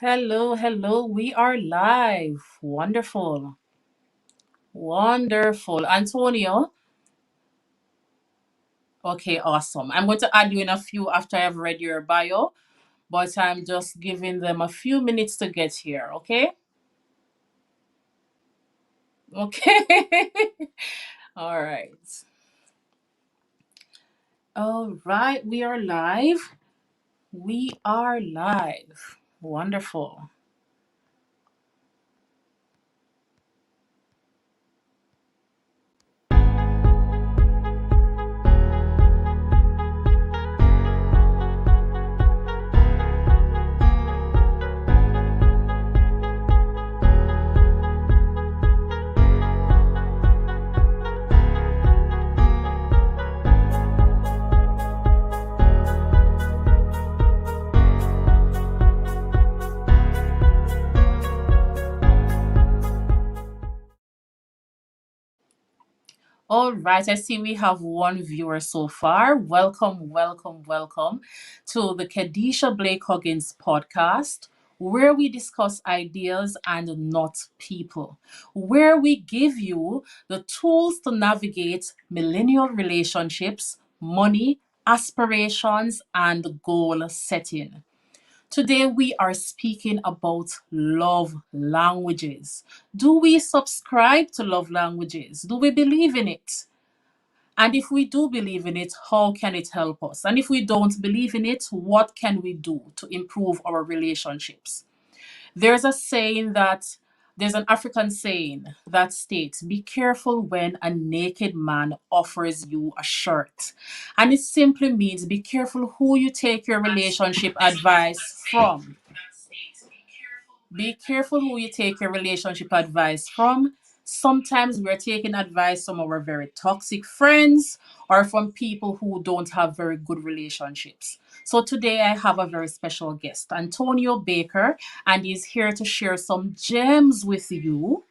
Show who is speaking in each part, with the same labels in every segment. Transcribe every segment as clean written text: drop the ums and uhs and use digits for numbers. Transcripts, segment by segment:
Speaker 1: Hello, hello. We are live. Wonderful. Wonderful. Antonio. Okay, awesome. I'm going to add you in a few after I've read your bio, but I'm just giving them a few minutes to get here, okay? Okay. All right. All right, we are live. We are live. Wonderful. All right, I see we have one viewer so far. Welcome, welcome, welcome to the Kadisha Blake-Huggins podcast, where we discuss ideas and not people, where we give you the tools to navigate millennial relationships, money, aspirations, and goal setting. Today, we are speaking about love languages. Do we subscribe to love languages? Do we believe in it? And if we do believe in it, how can it help us? And if we don't believe in it, what can we do to improve our relationships? There's a saying that there's an African saying that states, be careful when a naked man offers you a shirt. And it simply means be careful who you take your relationship advice from. Be careful who you take your relationship advice from. Sometimes we're taking advice from our very toxic friends or from people who don't have very good relationships. So today I have a very special guest, Antonio Baker, and he's here to share some gems with you.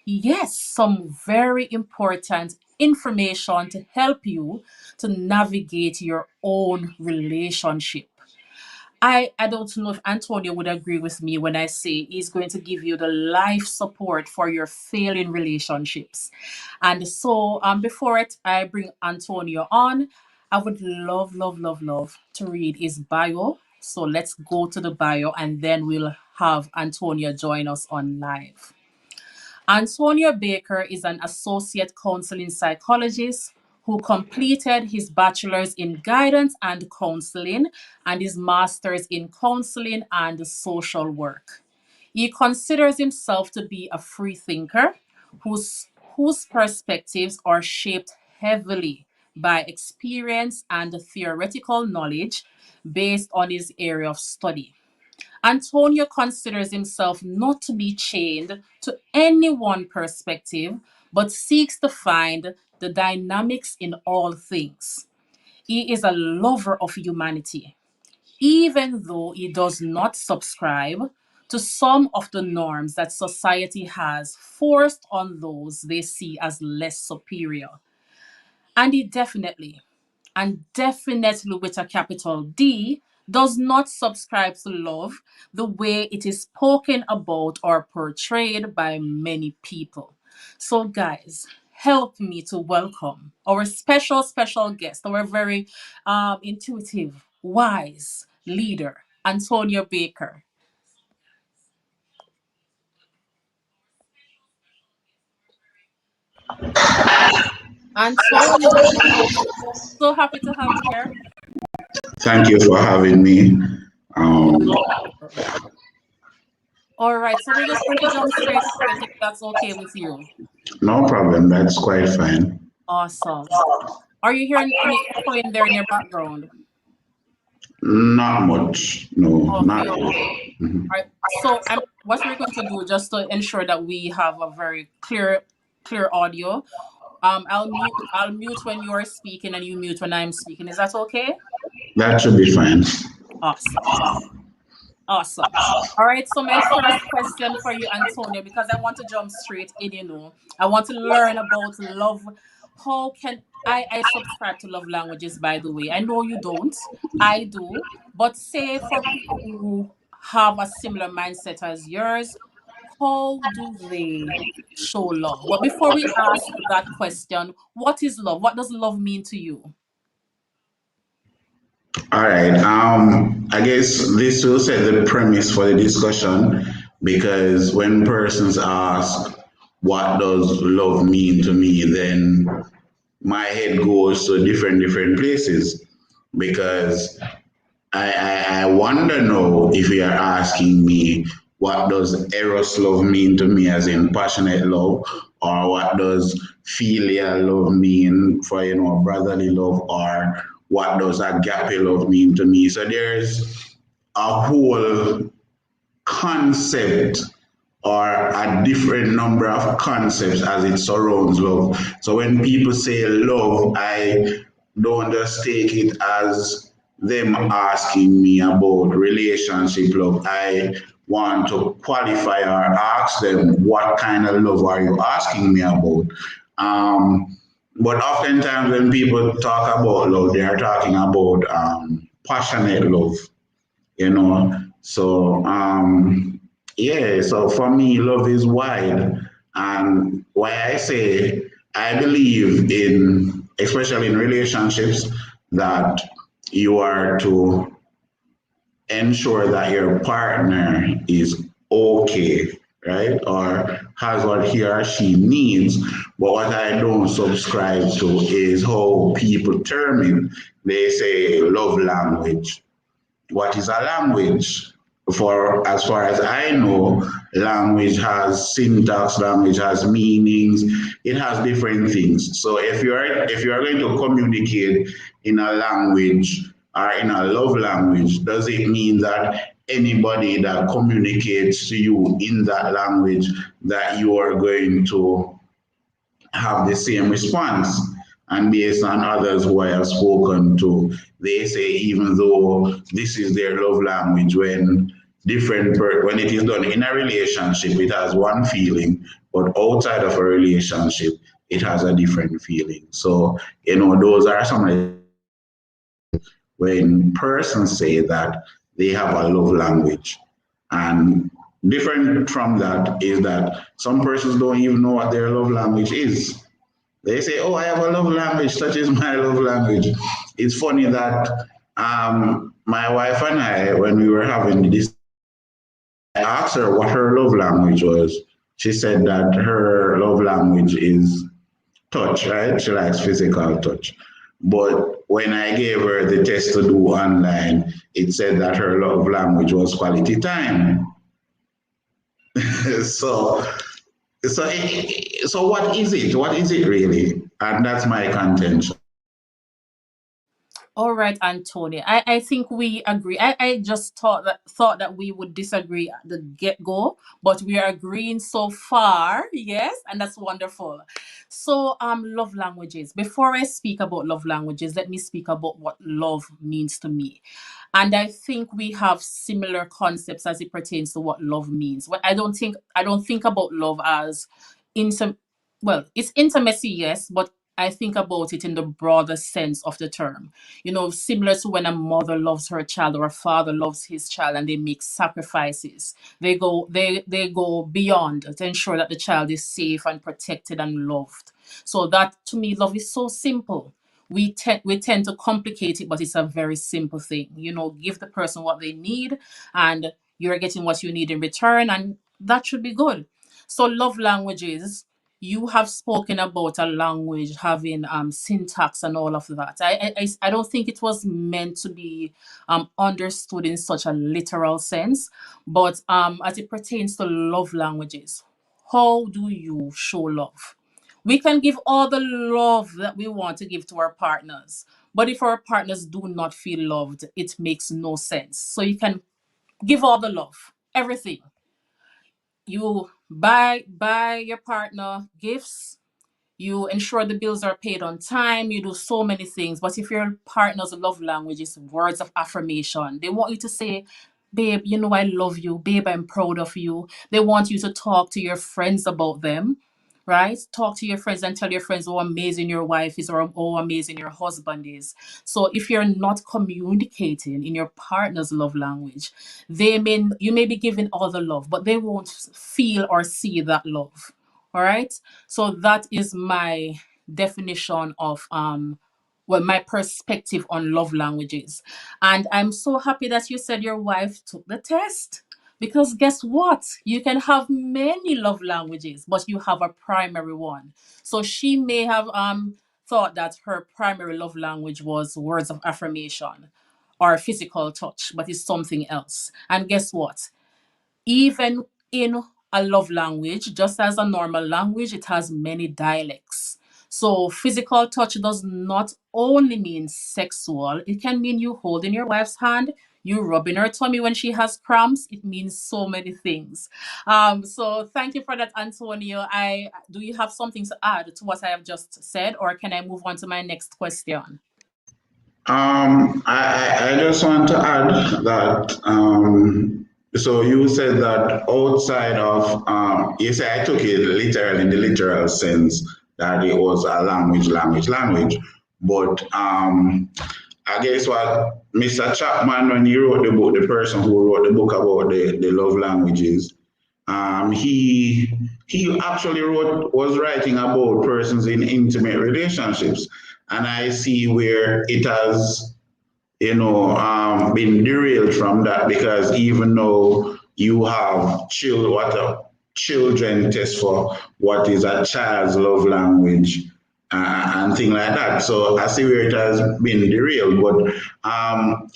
Speaker 1: Yes, some very important information to help you to navigate your own relationship. I don't know if Antonio would agree with me when I say he's going to give you the life support for your failing relationships. And so, before I bring Antonio on, I would love, love, love, love to read his bio. So let's go to the bio and then we'll have Antonio join us on live. Antonio Baker is an associate counseling psychologist who completed his bachelor's in guidance and counseling and his master's in counseling and social work. He considers himself to be a free thinker whose perspectives are shaped heavily by experience and theoretical knowledge based on his area of study. Antonio considers himself not to be chained to any one perspective, but seeks to find the dynamics in all things. He is a lover of humanity, even though he does not subscribe to some of the norms that society has forced on those they see as less superior. And he definitely, and definitely with a capital D, does not subscribe to love the way it is spoken about or portrayed by many people. So, guys, help me to welcome our special, special guest, our very intuitive, wise leader, Antonio Baker. Antonio, so happy to have you here.
Speaker 2: Thank you for having me. Um,
Speaker 1: All right, so we're just going to jump straight to it if that's okay with you.
Speaker 2: no problem. That's quite fine.
Speaker 1: Awesome. Are you hearing any echo in there in your background?
Speaker 2: Not much. No,
Speaker 1: Okay,
Speaker 2: not
Speaker 1: okay.
Speaker 2: really. Mhm.
Speaker 1: All right. So what we're going to do just to ensure that we have a very clear audio. I'll mute when you're speaking and you mute when I'm speaking. Is that okay?
Speaker 2: That should be fine.
Speaker 1: Awesome. Awesome. All right. So my first question for you, Antonio, because I want to jump straight in, I want to learn about love. How can I subscribe to love languages, by the way? I know you don't. I do. But say for people who have a similar mindset as yours, how do they show love? But before we ask that question, what is love? What does love mean to you?
Speaker 2: All right. I guess this will set the premise for the discussion because when persons ask, "What does love mean to me?" then my head goes to different places because I wonder now if you are asking me what does eros love mean to me as in passionate love, or what does filial love mean for brotherly love, or what does agape love mean to me. So there's a whole concept or a different number of concepts as it surrounds love. So when people say love, I don't just take it as them asking me about relationship love. I want to qualify or ask them, what kind of love are you asking me about? But oftentimes when people talk about love, they are talking about passionate love, you know. So yeah, so for me, love is wide, and why I say I believe in, especially in relationships, that you are to ensure that your partner is okay, right? Or has what he or she needs. But what I don't subscribe to is how people term it. They say love language. What is a language? For as far as I know, language has syntax, language has meanings, it has different things. So if you're going to communicate in a language or in a love language, does it mean that anybody that communicates to you in that language that you are going to have the same response? And based on others who I have spoken to, they say even though this is their love language, when it is done in a relationship, it has one feeling, but outside of a relationship, it has a different feeling. So those are some of the when persons say that they have a love language. And different from that is that some persons don't even know what their love language is. They say, "Oh, I have a love language. Such is my love language." It's funny that my wife and I, when we were having this, I asked her what her love language was. She said that her love language is touch, right? She likes physical touch. But when I gave her the test to do online, it said that her love language was quality time. so, so what is it? What is it really? And that's my contention.
Speaker 1: All right, Antonia. I think we agree. I just thought that we would disagree at the get-go, but we are agreeing so far. Yes, and that's wonderful. So love languages. Before I speak about love languages, let me speak about what love means to me. And I think we have similar concepts as it pertains to what love means. But I don't think about love as intim it's intimacy, yes, but I think about it in the broader sense of the term. Similar to when a mother loves her child or a father loves his child and they make sacrifices. They go beyond to ensure that the child is safe and protected and loved. So that to me, love is so simple. We tend to complicate it, but it's a very simple thing. Give the person what they need, and you're getting what you need in return, and that should be good. So love languages, you have spoken about a language having syntax and all of that. I don't think it was meant to be understood in such a literal sense, but as it pertains to love languages, how do you show love? We can give all the love that we want to give to our partners, but if our partners do not feel loved, it makes no sense. So you can give all the love, everything. You buy your partner gifts, you ensure the bills are paid on time, you do so many things. But if your partner's love language is words of affirmation, they want you to say, "Babe, I love you. Babe, I'm proud of you." They want you to talk to your friends about them. right? Talk to your friends and tell your friends how amazing your wife is or how amazing your husband is. So if you're not communicating in your partner's love language, you may be giving all the love, but they won't feel or see that love. All right. So that is my definition of my perspective on love languages. And I'm so happy that you said your wife took the test. Because guess what? You can have many love languages, but you have a primary one. So she may have thought that her primary love language was words of affirmation or physical touch, but it's something else. And guess what? Even in a love language, just as a normal language, it has many dialects. So physical touch does not only mean sexual, it can mean you holding your wife's hand, you rubbing her tummy when she has cramps. It means so many things. So thank you for that, Antonio. I Do you have something to add to what I have just said, or can I move on to my next question?
Speaker 2: I just want to add that so you said that outside of you say I took it literal in the literal sense that it was a language, but I guess what Mr. Chapman, when he wrote the book, the person who wrote the book about the love languages, he actually was writing about persons in intimate relationships, and I see where it has been derailed from that because even though you have children test for what is a child's love language and things like that. So I see where it has been derailed. But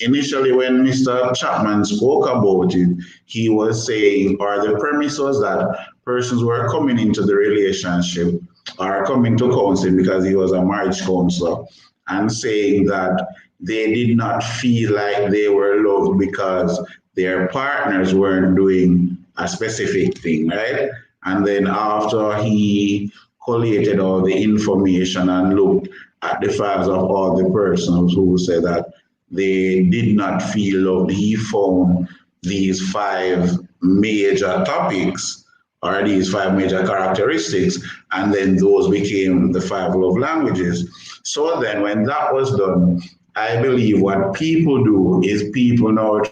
Speaker 2: initially, when Mr. Chapman spoke about it, he was saying, or the premise was that persons were coming into the relationship or coming to counseling because he was a marriage counselor and saying that they did not feel like they were loved because their partners weren't doing a specific thing, right? And then after he collated all the information and looked at the files of all the persons who said that they did not feel loved, he found these five major topics or these five major characteristics, and then those became the five love languages. So then, when that was done, I believe what people do is people now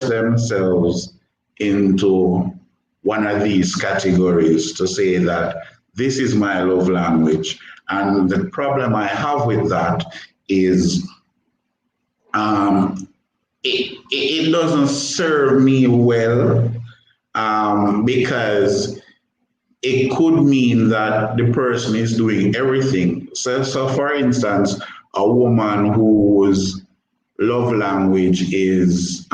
Speaker 2: themselves into one of these categories to say that this is my love language. And the problem I have with that is um, it doesn't serve me well because it could mean that the person is doing everything. So for instance, a woman whose love language is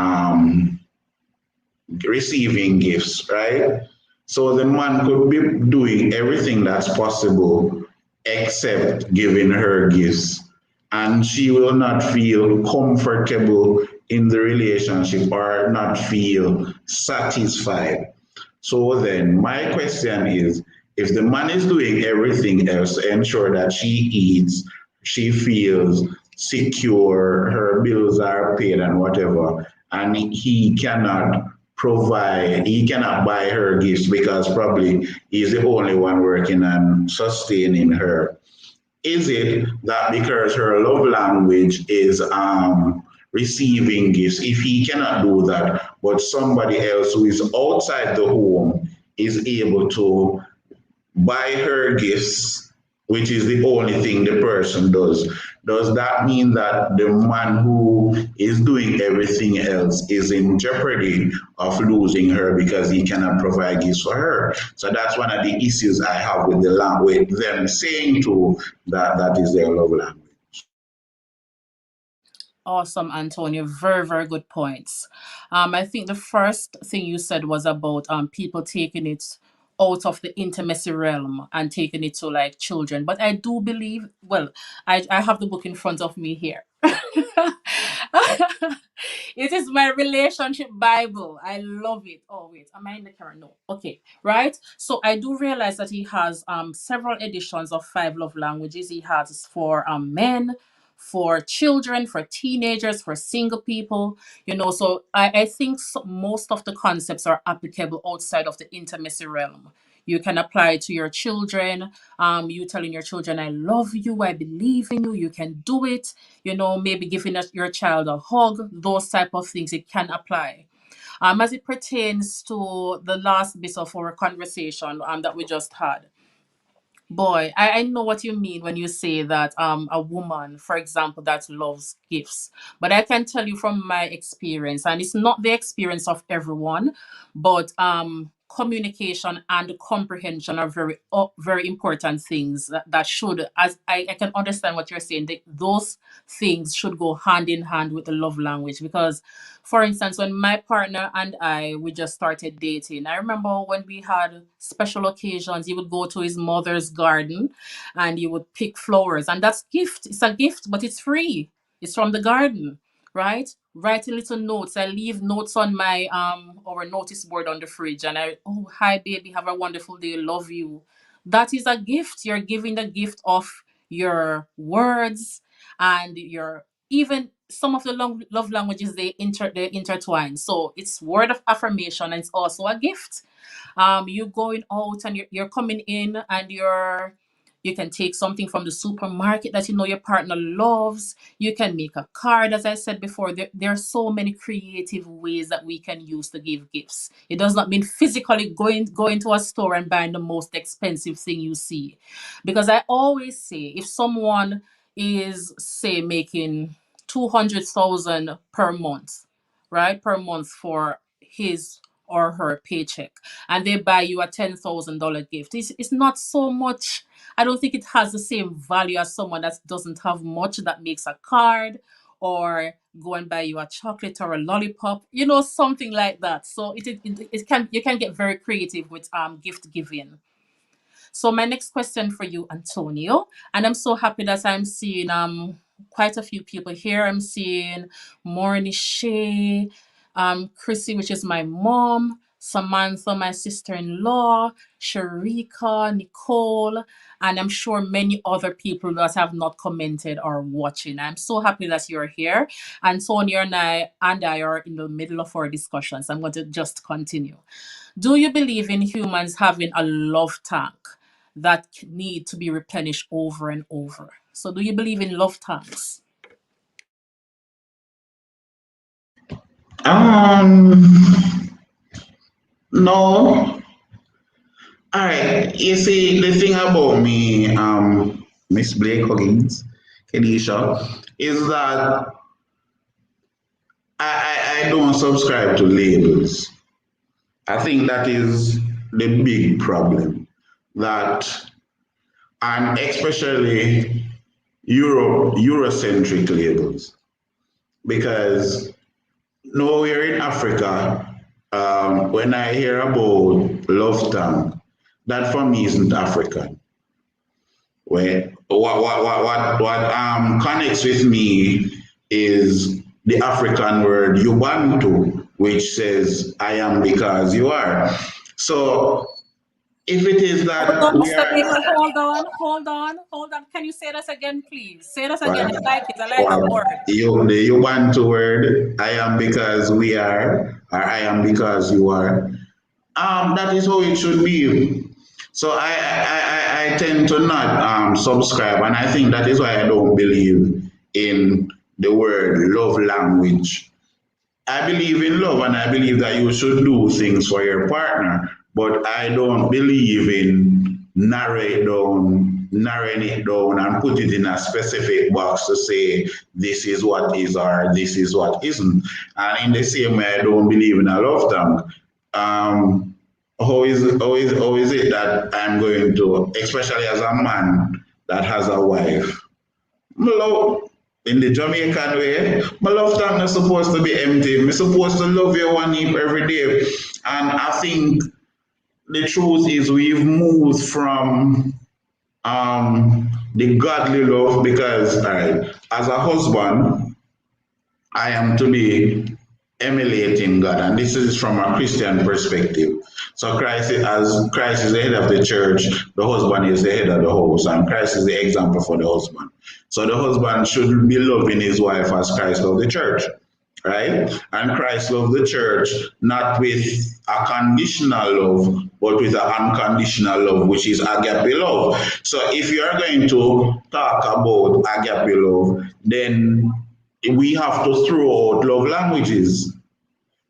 Speaker 2: receiving gifts, right? So the man could be doing everything that's possible except giving her gifts. And she will not feel comfortable in the relationship or not feel satisfied. So then, my question is if the man is doing everything else to ensure that she eats, she feels secure, her bills are paid, and whatever, and he cannot buy her gifts because probably he's the only one working and sustaining her. Is it that because her love language is receiving gifts, if he cannot do that, but somebody else who is outside the home is able to buy her gifts, which is the only thing the person does that mean that the man who is doing everything else is in jeopardy of losing her because he cannot provide gifts for her? So that's one of the issues I have with with them saying to that is their love language.
Speaker 1: Awesome, Antonio. Very, very good points. I think the first thing you said was about people taking it out of the intimacy realm and taking it to like children. But I do believe, well, I have the book in front of me here. It is my relationship Bible. I love it. Oh wait, am I in the camera? No. Okay, right. So I do realize that he has several editions of five love languages. He has for men, for children, for teenagers, for single people. So I think most of the concepts are applicable outside of the intimacy realm. You can apply it to your children. You telling your children, I love you, I believe in you, you can do it. Maybe giving your child a hug, those type of things, it can apply. As it pertains to the last bit of our conversation that we just had, boy, I know what you mean when you say that a woman, for example, that loves gifts. But I can tell you from my experience, and it's not the experience of everyone, but communication and comprehension are very important things that should, as I can understand what you're saying, those things should go hand in hand with the love language. Because for instance, when my partner and we just started dating, I remember when we had special occasions, he would go to his mother's garden and he would pick flowers. And that's gift. It's a gift, but it's free. It's from the garden, right? Writing little notes. I leave notes on my our notice board on the fridge, and oh, hi baby, have a wonderful day, love you. That is a gift. You're giving the gift of your words and your, even some of the love languages, they intertwine. So it's word of affirmation and it's also a gift. You going out and you're coming in and you can take something from the supermarket that you know your partner loves. You can make a card, as I said before. There are so many creative ways that we can use to give gifts. It does not mean physically going to a store and buying the most expensive thing you see. Because I always say, if someone is, say, making 200,000 per month, right? Per month for his or her paycheck, and they buy you a $10,000 gift. It's not so much. I don't think it has the same value as someone that doesn't have much, that makes a card or go and buy you a chocolate or a lollipop, something like that. So it can, you can get very creative with gift giving. So my next question for you, Antonio, and I'm so happy that I'm seeing quite a few people here. I'm seeing Morning Shay, Chrissy, which is my mom, Samantha, my sister-in-law, Sharika, Nicole, and I'm sure many other people that have not commented or watching. I'm so happy that you're here. Antonio and I are in the middle of our discussions. I'm going to just continue. Do you believe in humans having a love tank that need to be replenished over and over? So, do you believe in love tanks?
Speaker 2: No. All right. You see, the thing about me, Miss Blake-Huggins, Kenisha, is that I don't subscribe to labels. I think that is the big problem. That, and especially Eurocentric labels, because nowhere in Africa, when I hear about love tank, that for me isn't African. Where what connects with me is the African word Ubuntu, which says "I am because you are." So if it is
Speaker 1: Hold
Speaker 2: that
Speaker 1: on,
Speaker 2: we
Speaker 1: Mr.
Speaker 2: are,
Speaker 1: Baker. Hold on. Can you say that again, please? Say that again. I
Speaker 2: well,
Speaker 1: like it. I like that
Speaker 2: well,
Speaker 1: word.
Speaker 2: the Ubuntu word "I am because we are" or "I am because you are," that is how it should be. So I tend to not subscribe, and I think that is why I don't believe in the word love language. I believe in love, and I believe that you should do things for your partner, but I don't believe in narrowing it down and put it in a specific box to say this is what is or this is what isn't. And in the same way, I don't believe in a love tank. How is it that I'm going to, especially as a man that has a wife, my love, in the Jamaican way, my love tank is supposed to be empty. I'm supposed to love you one heap every day. And I think the truth is we've moved from the godly love because, all right, as a husband, I am to be emulating God, and this is from a Christian perspective. So as Christ is the head of the church, the husband is the head of the house, and Christ is the example for the husband. So the husband should be loving his wife as Christ loved the church. right? And Christ loved the church not with a conditional love, but with an unconditional love, which is agape love. So if you are going to talk about agape love, then we have to throw out love languages,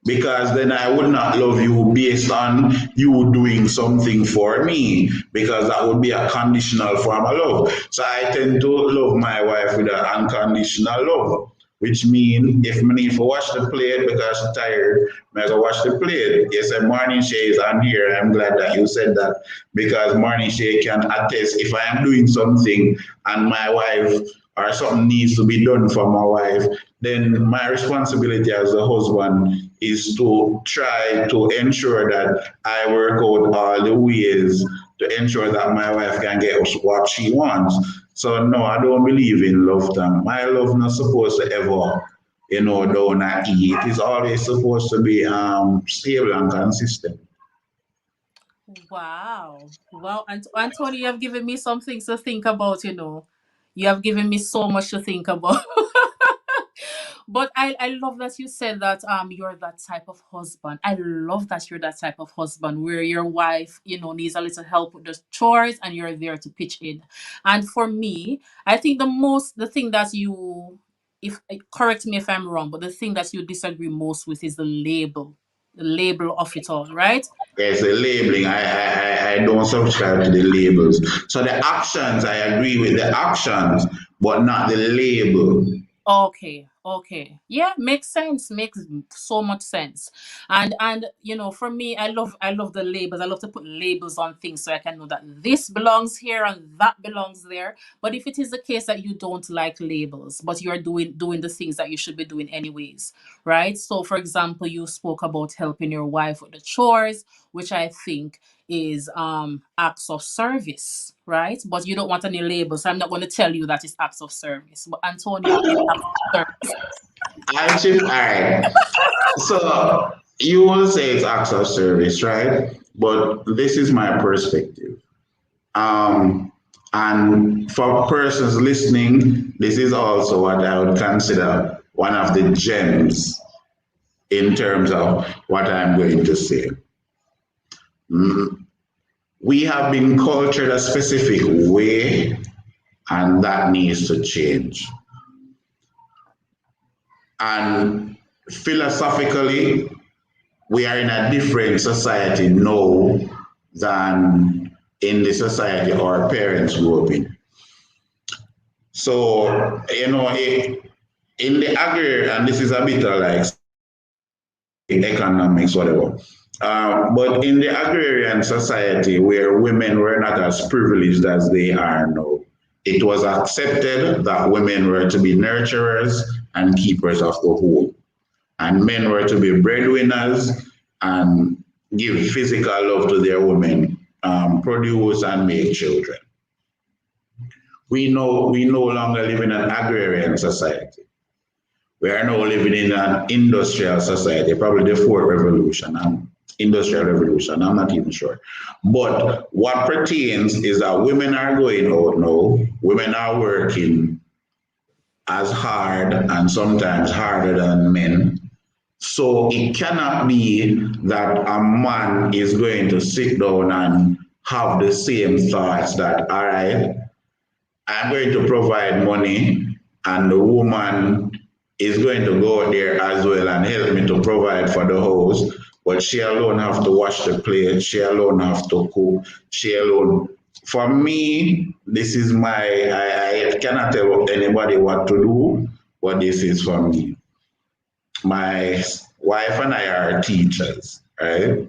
Speaker 2: because then I would not love you based on you doing something for me, because that would be a conditional form of love. So I tend to love my wife with an unconditional love, which means if I need to wash the plate because she's tired, I go wash the plate. Yes, and Morning Shay is on here. I'm glad that you said that, because Morning Shay can attest if I am doing something and my wife or something needs to be done for my wife, then my responsibility as a husband is to try to ensure that I work out all the ways to ensure that my wife can get what she wants. So no, I don't believe in love time. My love not supposed to ever, down and eat. It is always supposed to be stable and consistent.
Speaker 1: Wow. Wow. And Antonio, you have given me some things to think about, you know. You have given me so much to think about. But I love that you said that you're that type of husband. I love that you're that type of husband where your wife, needs a little help with the chores and you're there to pitch in. And for me, I think the thing that you, if correct me if I'm wrong, but the thing that you disagree most with is the label of it all, right?
Speaker 2: There's a labeling. I don't subscribe to the labels. So the actions, I agree with the actions, but not the label.
Speaker 1: Okay, okay. Yeah, makes sense. Makes so much sense. And for me, I love the labels. I love to put labels on things so I can know that this belongs here and that belongs there. But if it is the case that you don't like labels, but you're doing the things that you should be doing anyways, right? So for example, you spoke about helping your wife with the chores, which I think is acts of service, right? But you don't want any labels, so I'm not going to tell you that it's acts of service. But Antonio, is acts of service.
Speaker 2: All right. So you will say it's acts of service, right? But this is my perspective. Um, and for persons listening, this is also what I would consider one of the gems in terms of what I'm going to say. Mm, we have been cultured a specific way, and that needs to change. And philosophically, we are in a different society now than in the society our parents grew up in. So, in the agri, and this is a bit of like economics, whatever. But in the agrarian society where women were not as privileged as they are now, it was accepted that women were to be nurturers and keepers of the home, and men were to be breadwinners and give physical love to their women, produce and make children. We no longer live in an agrarian society. We are now living in an industrial society, probably the fourth revolution, industrial revolution, I'm not even sure. But what pertains is that women are going out now, women are working as hard and sometimes harder than men. So it cannot be that a man is going to sit down and have the same thoughts that, all right, I'm going to provide money, and the woman is going to go there as well and help me to provide for the house. But she alone have to wash the plate. She alone have to cook. She alone. For me, this is I cannot tell anybody what to do, but this is for me. My wife and I are teachers, right?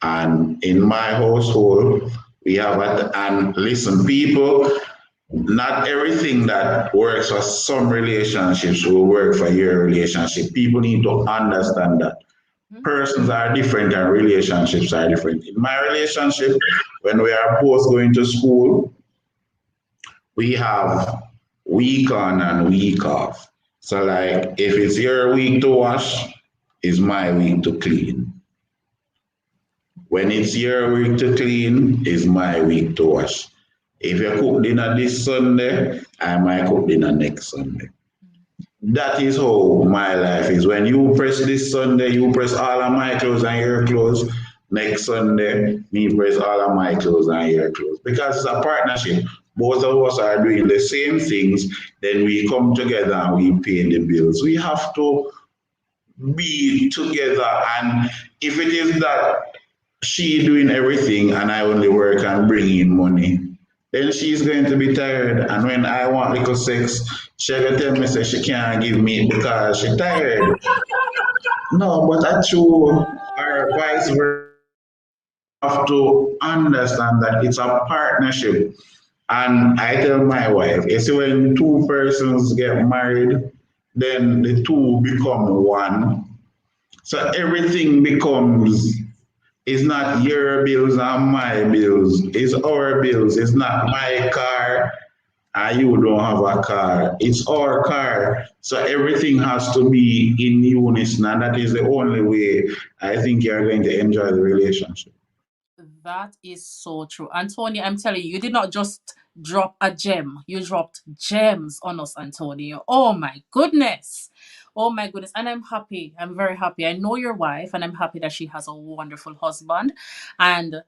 Speaker 2: And in my household, we have and listen, people, not everything that works for some relationships will work for your relationship. People need to understand that persons are different and relationships are different. In my relationship, when we are both going to school, we have week on and week off. So like if it's your week to wash, it's my week to clean. When it's your week to clean, it's my week to wash. If you cook dinner this Sunday, I might cook dinner next Sunday. that is how my life is. When you press this Sunday, you press all of my clothes and your clothes. Next Sunday, me press all of my clothes and your clothes. Because it's a partnership. Both of us are doing the same things. Then we come together and we pay the bills. We have to be together. And if it is that she doing everything and I only work and bring in money, then she's going to be tired. And when I want little sex, she gonna tell me say she can't give me because she tired. No, but I true or vice versa. We have to understand that it's a partnership. And I tell my wife, you see, when two persons get married, then the two become one. So everything becomes, it's not your bills and my bills. It's our bills. It's not my car and you don't have a car. It's our car. So everything has to be in unison. And that is the only way I think you're going to enjoy the relationship.
Speaker 1: That is so true. Antonio, I'm telling you, you did not just drop a gem. You dropped gems on us, Antonio. Oh my goodness. Oh my goodness. And I'm happy. I'm very happy. I know your wife, and I'm happy that she has a wonderful husband. And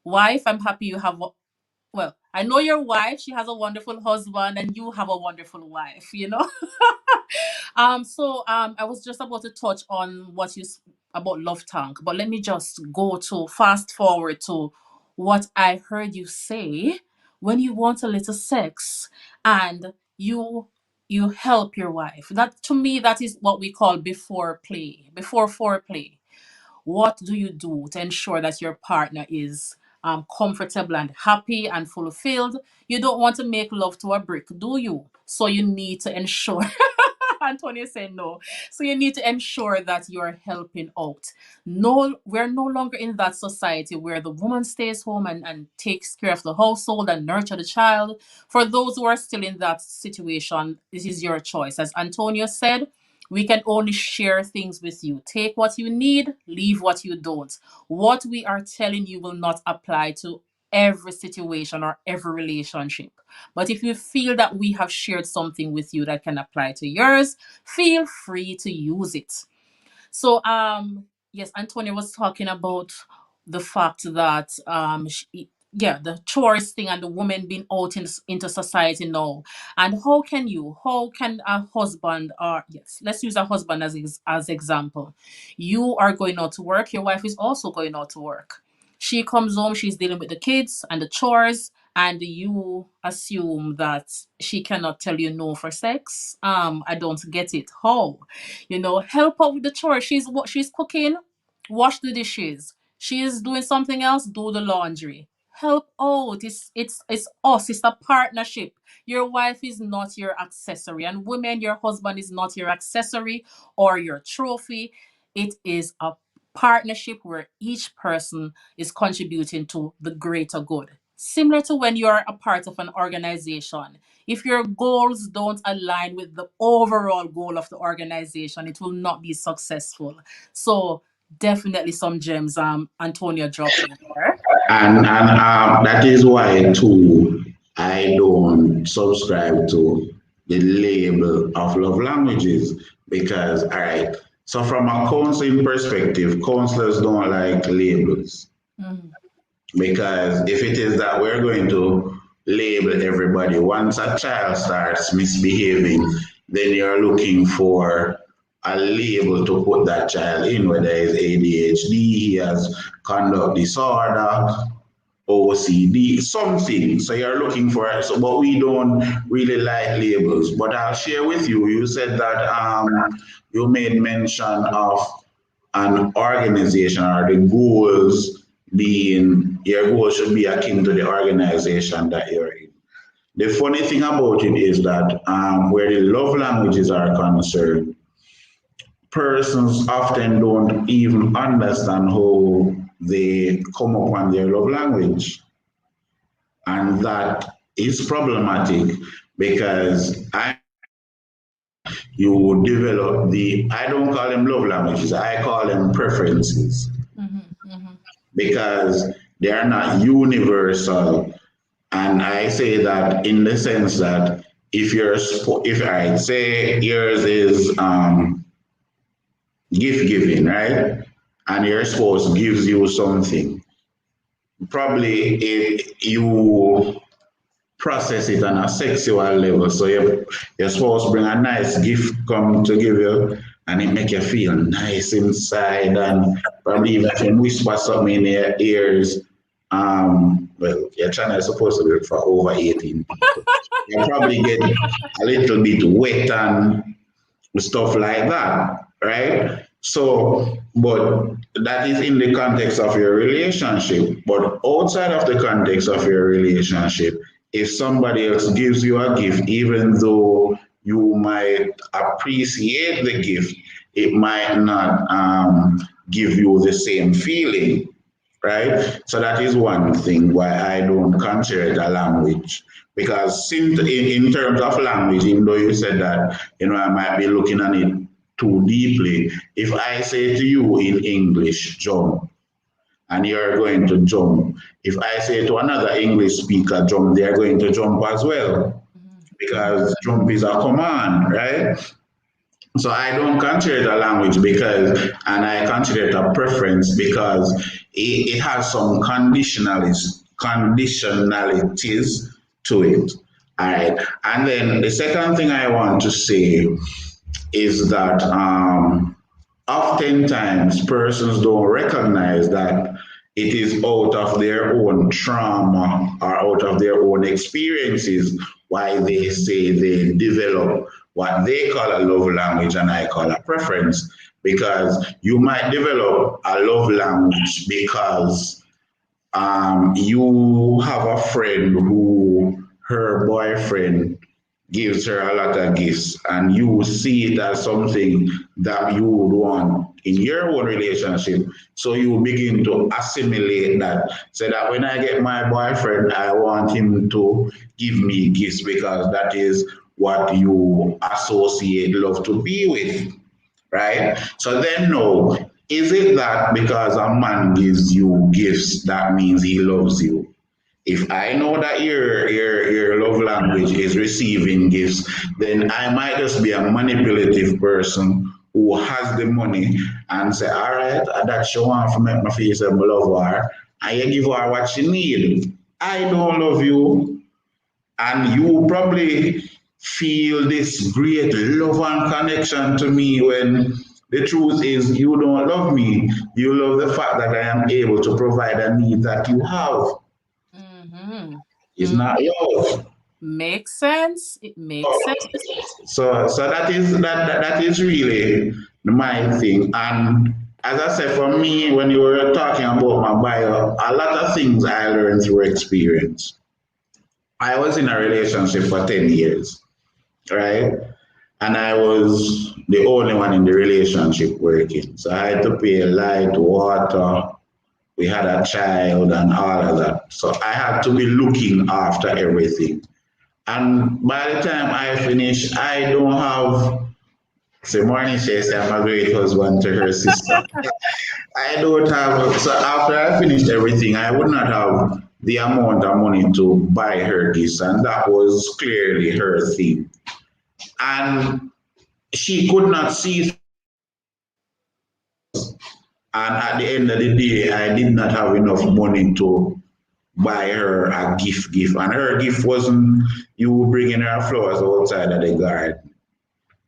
Speaker 1: wife, I'm happy you have, well, I know your wife, she has a wonderful husband, and you have a wonderful wife, you know? I was just about to touch on about Love Tank, but let me just go to fast forward to what I heard you say when you want a little sex and you help your wife. That, to me, that is what we call before play, before foreplay. What do you do to ensure that your partner is comfortable and happy and fulfilled? You don't want to make love to a brick, do you? So you need to ensure. Antonio said no. So you need to ensure that you're helping out. No, we're no longer in that society where the woman stays home and takes care of the household and nurture the child. For those who are still in that situation, this is your choice. As Antonio said, we can only share things with you. Take what you need, leave what you don't. What we are telling you will not apply to every situation or every relationship. But if you feel that we have shared something with you that can apply to yours, feel free to use it. Yes, Antonia was talking about the fact that yeah, the chores thing and the woman being out into society now. And how can a husband, or yes, let's use a husband as example. You are going out to work, your wife is also going out to work. She comes home, she's dealing with the kids and the chores, and you assume that she cannot tell you no for sex. I don't get it. How? Help out with the chores. She's cooking, wash the dishes. She's doing something else, do the laundry. Help out. It's us. It's a partnership. Your wife is not your accessory, and women, your husband is not your accessory or your trophy. It is a partnership where each person is contributing to the greater good. Similar to when you're a part of an organization. If your goals don't align with the overall goal of the organization, it will not be successful. So definitely some gems Antonia dropped in there.
Speaker 2: And that is why too I don't subscribe to the label of love languages because all right. So from a counseling perspective, counselors don't like labels
Speaker 1: Mhm.
Speaker 2: because if it is that we're going to label everybody, once a child starts misbehaving, then you're looking for a label to put that child in, whether it's ADHD, he has conduct disorder, OCD, something. So you're looking for it. So, but we don't really like labels. But I'll share with you. You said that you made mention of an organization or the goals being your goal should be akin to the organization that you're in. The funny thing about it is that where the love languages are concerned, persons often don't even understand how they come upon their love language. And that is problematic because you develop I don't call them love languages, I call them preferences
Speaker 1: Mhm. Mhm.
Speaker 2: because they are not universal. And I say that in the sense that if I say yours is gift giving, right? And your spouse gives you something, probably you process it on a sexual level. So your spouse bring a nice gift come to give you, and it make you feel nice inside, and probably even if you whisper something in your ears. Well, your channel is supposed to be for over 18 people. You probably get a little bit wet and stuff like that, right? So, but that is in the context of your relationship. But outside of the context of your relationship, if somebody else gives you a gift, even though you might appreciate the gift, it might not give you the same feeling, right? So that is one thing why I don't consider it a language. Because in terms of language, even though you said that, I might be looking at it too deeply. If I say to you in English, jump, and you're going to jump. If I say to another English speaker, jump, they're going to jump as well. Because jump is a command, right? So I don't consider it a language and I consider it a preference because it has some conditionalities to it. All right. And then the second thing I want to say is that oftentimes persons don't recognize that it is out of their own trauma or out of their own experiences why they say they develop what they call a love language and I call a preference. Because you might develop a love language because you have a friend who her boyfriend gives her a lot of gifts, and you see it as something that you would want in your own relationship. So you begin to assimilate that. So that when I get my boyfriend, I want him to give me gifts because that is what you associate love to be with, right? So then, no, is it that because a man gives you gifts, that means he loves you? If I know that your love language is receiving gifts, then I might just be a manipulative person who has the money and say, all right, that she want to make me feel say I love her, and you give her what she need. I don't love you, and you probably feel this great love and connection to me when the truth is you don't love me. You love the fact that I am able to provide a need that you have.
Speaker 1: Mm-hmm.
Speaker 2: It's not love.
Speaker 1: Makes sense. It makes sense.
Speaker 2: So that is really my thing. And as I said, for me, when you were talking about my bio, a lot of things I learned through experience. I was in a relationship for 10 years, right? And I was the only one in the relationship working. So I had to pay light, water, we had a child and all of that. So I had to be looking after everything. And by the time I finish, I don't have, say, morning she says I'm a great husband to her sister. I don't have, so after I finished everything, I would not have the amount of money to buy her this. And that was clearly her thing. And she could not see. And at the end of the day, I did not have enough money to buy her a gift. And her gift wasn't you bringing her flowers outside of the garden,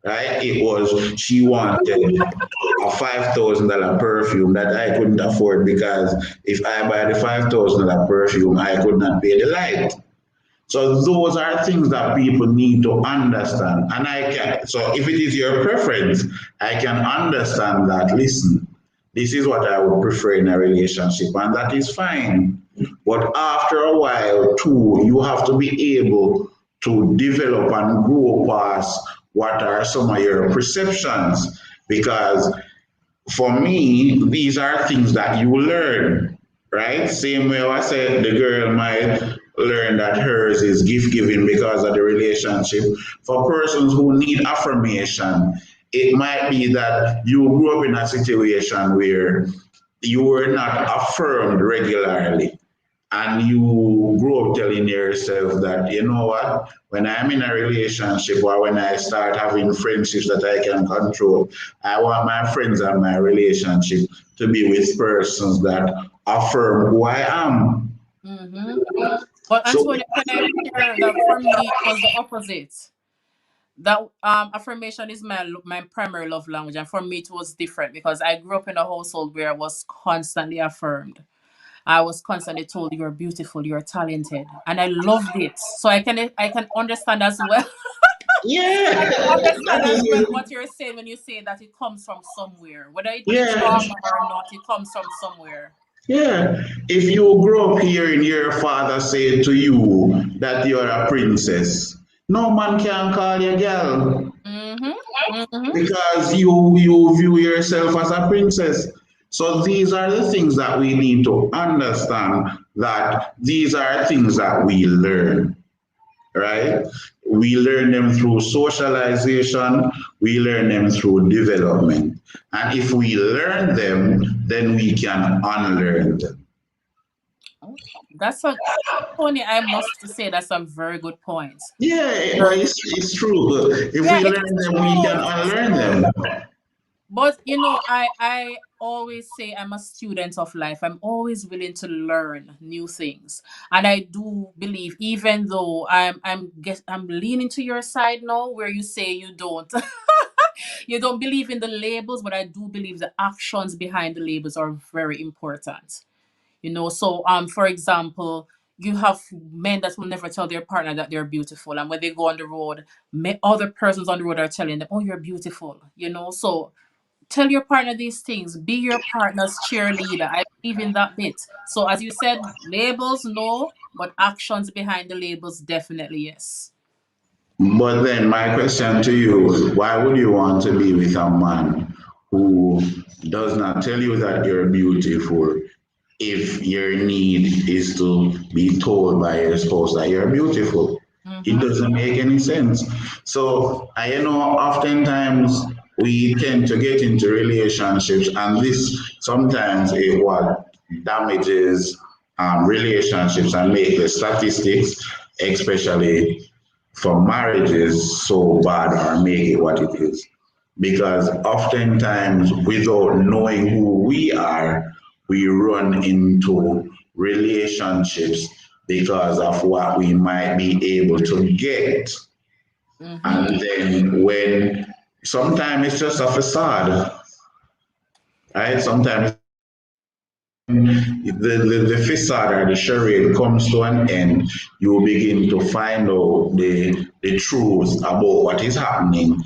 Speaker 2: right? It was she wanted a $5,000 perfume that I couldn't afford because if I buy the $5,000 perfume, I could not pay the light. So those are things that people need to understand. And I can, so if it is your preference, I can understand that. Listen, this is what I would prefer in a relationship, and that is fine. But after a while, too, you have to be able to develop and grow past what are some of your perceptions. Because for me, these are things that you learn, right? Same way I said the girl might learn that hers is gift giving because of the relationship. For persons who need affirmation, it might be that you grew up in a situation where you were not affirmed regularly. and you grow up telling yourself that, you know what, when I'm in a relationship or when I start having friendships that I can control, I want my friends and my relationship to be with persons that affirm who I am.
Speaker 1: Mm-hmm. But
Speaker 2: So,
Speaker 1: Antonio, can I share that for me it was the opposite? That affirmation is my primary love language, and for me it was different because I grew up in a household where I was constantly affirmed. I was constantly told you're beautiful, you're talented, and I loved it. So I can understand as well.
Speaker 2: yeah,
Speaker 1: I can
Speaker 2: that
Speaker 1: understand as well
Speaker 2: is,
Speaker 1: what you're saying when you say that it comes from somewhere, whether it be
Speaker 2: yeah.
Speaker 1: trauma or not. It comes from somewhere.
Speaker 2: Yeah, if you grow up hearing your father say to you that you're a princess, no man can call you girl
Speaker 1: Mm-hmm. Mm-hmm.
Speaker 2: because you view yourself as a princess. So these are the things that we need to understand, that these are things that we learn, right? We learn them through socialization, we learn them through development. And if we learn them, then we can unlearn them.
Speaker 1: Oh, that's a Tony. I must say that's a very good point.
Speaker 2: Yeah, but
Speaker 1: Very good.
Speaker 2: it's true. If
Speaker 1: Yeah,
Speaker 2: we
Speaker 1: it
Speaker 2: learn
Speaker 1: is
Speaker 2: them, we
Speaker 1: true.
Speaker 2: can
Speaker 1: It is
Speaker 2: unlearn
Speaker 1: true.
Speaker 2: them.
Speaker 1: But I always say I'm a student of life. I'm always willing to learn new things, and I do believe, even though I'm leaning to your side now, where you say you don't you don't believe in the labels, but I do believe the actions behind the labels are very important. So for example, you have men that will never tell their partner that they're beautiful, and when they go on the road, other persons on the road are telling them, oh, you're beautiful. So tell your partner these things. Be your partner's cheerleader. I believe in that bit. So as you said, labels no, but actions behind the labels definitely yes.
Speaker 2: But then my question to you, why would you want to be with a man who does not tell you that you're beautiful if your need is to be told by your spouse that you're beautiful? It
Speaker 1: Mm-hmm.
Speaker 2: doesn't make any sense. So I know oftentimes we tend to get into relationships, and this sometimes is what damages relationships and make the statistics, especially for marriages, so bad or make it what it is. Because oftentimes, without knowing who we are, we run into relationships because of what we might be able to get.
Speaker 1: Mm-hmm.
Speaker 2: And then when sometimes it's just a facade, right? Sometimes the facade or the charade comes to an end, you begin to find out the truth about what is happening,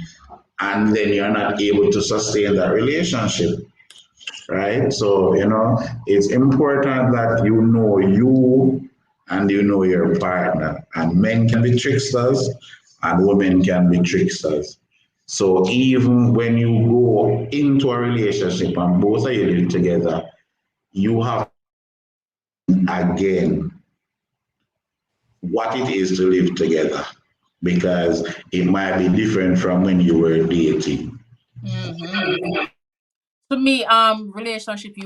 Speaker 2: and then you're not able to sustain that relationship, right? So, it's important that you know you and you know your partner. And men can be tricksters and women can be tricksters. So even when you go into a relationship and both of you live together, you have again what it is to live together, because it might be different from when you were dating.
Speaker 1: Mm-hmm. To me, relationships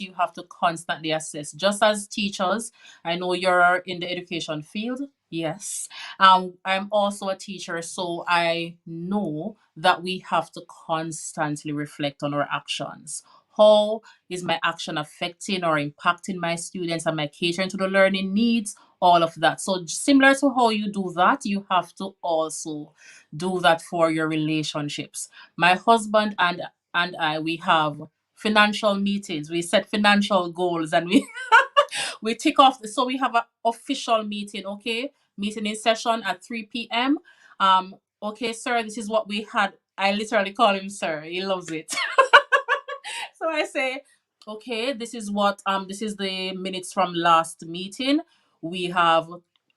Speaker 1: you have to constantly assess. Just as teachers, I know you're in the education field. Yes, I'm also a teacher, so I know that we have to constantly reflect on our actions. How is my action affecting or impacting my students? Am I catering to the learning needs? All of that. So similar to how you do that, you have to also do that for your relationships. My husband and I, we have financial meetings. We set financial goals, and we we tick off. So we have an official meeting. Okay, meeting in session at 3 p.m. Okay, sir, this is what we had. I literally call him sir. He loves it. So I say, okay, this is the minutes from last meeting. We have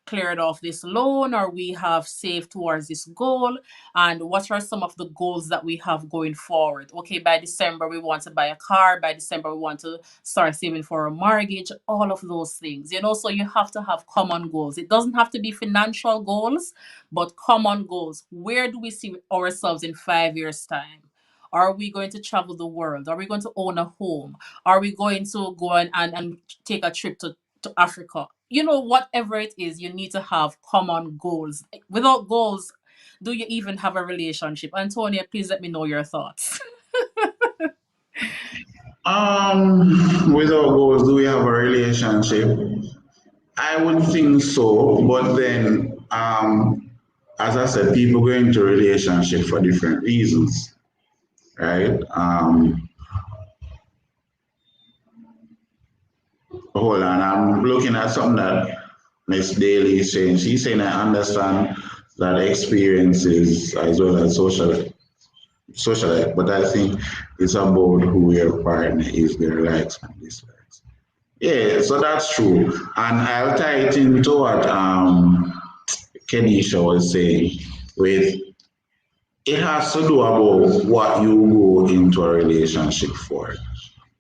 Speaker 1: cleared off this loan, or we have saved towards this goal, and what are some of the goals that we have going forward. Okay, by December we want to buy a car, by December we want to start saving for a mortgage, all of those things. So you have to have common goals. It doesn't have to be financial goals, but common goals. Where do we see ourselves in 5 years time? Are we going to travel the world? Are we going to own a home? Are we going to go and take a trip to Africa? You know, whatever it is, you need to have common goals. Without goals, do you even have a relationship? Antonia, please let me know your thoughts.
Speaker 2: Without goals, do we have a relationship? I would think so, but then, as I said, people go into relationship for different reasons, right? Hold on, I'm looking at something that Miss Daly is saying. She's saying I understand that experiences as well as social, but I think it's about who your partner is, their likes and dislikes. Yeah, so that's true. And I'll tie it into what Kenisha was saying with it has to do about what you go into a relationship for.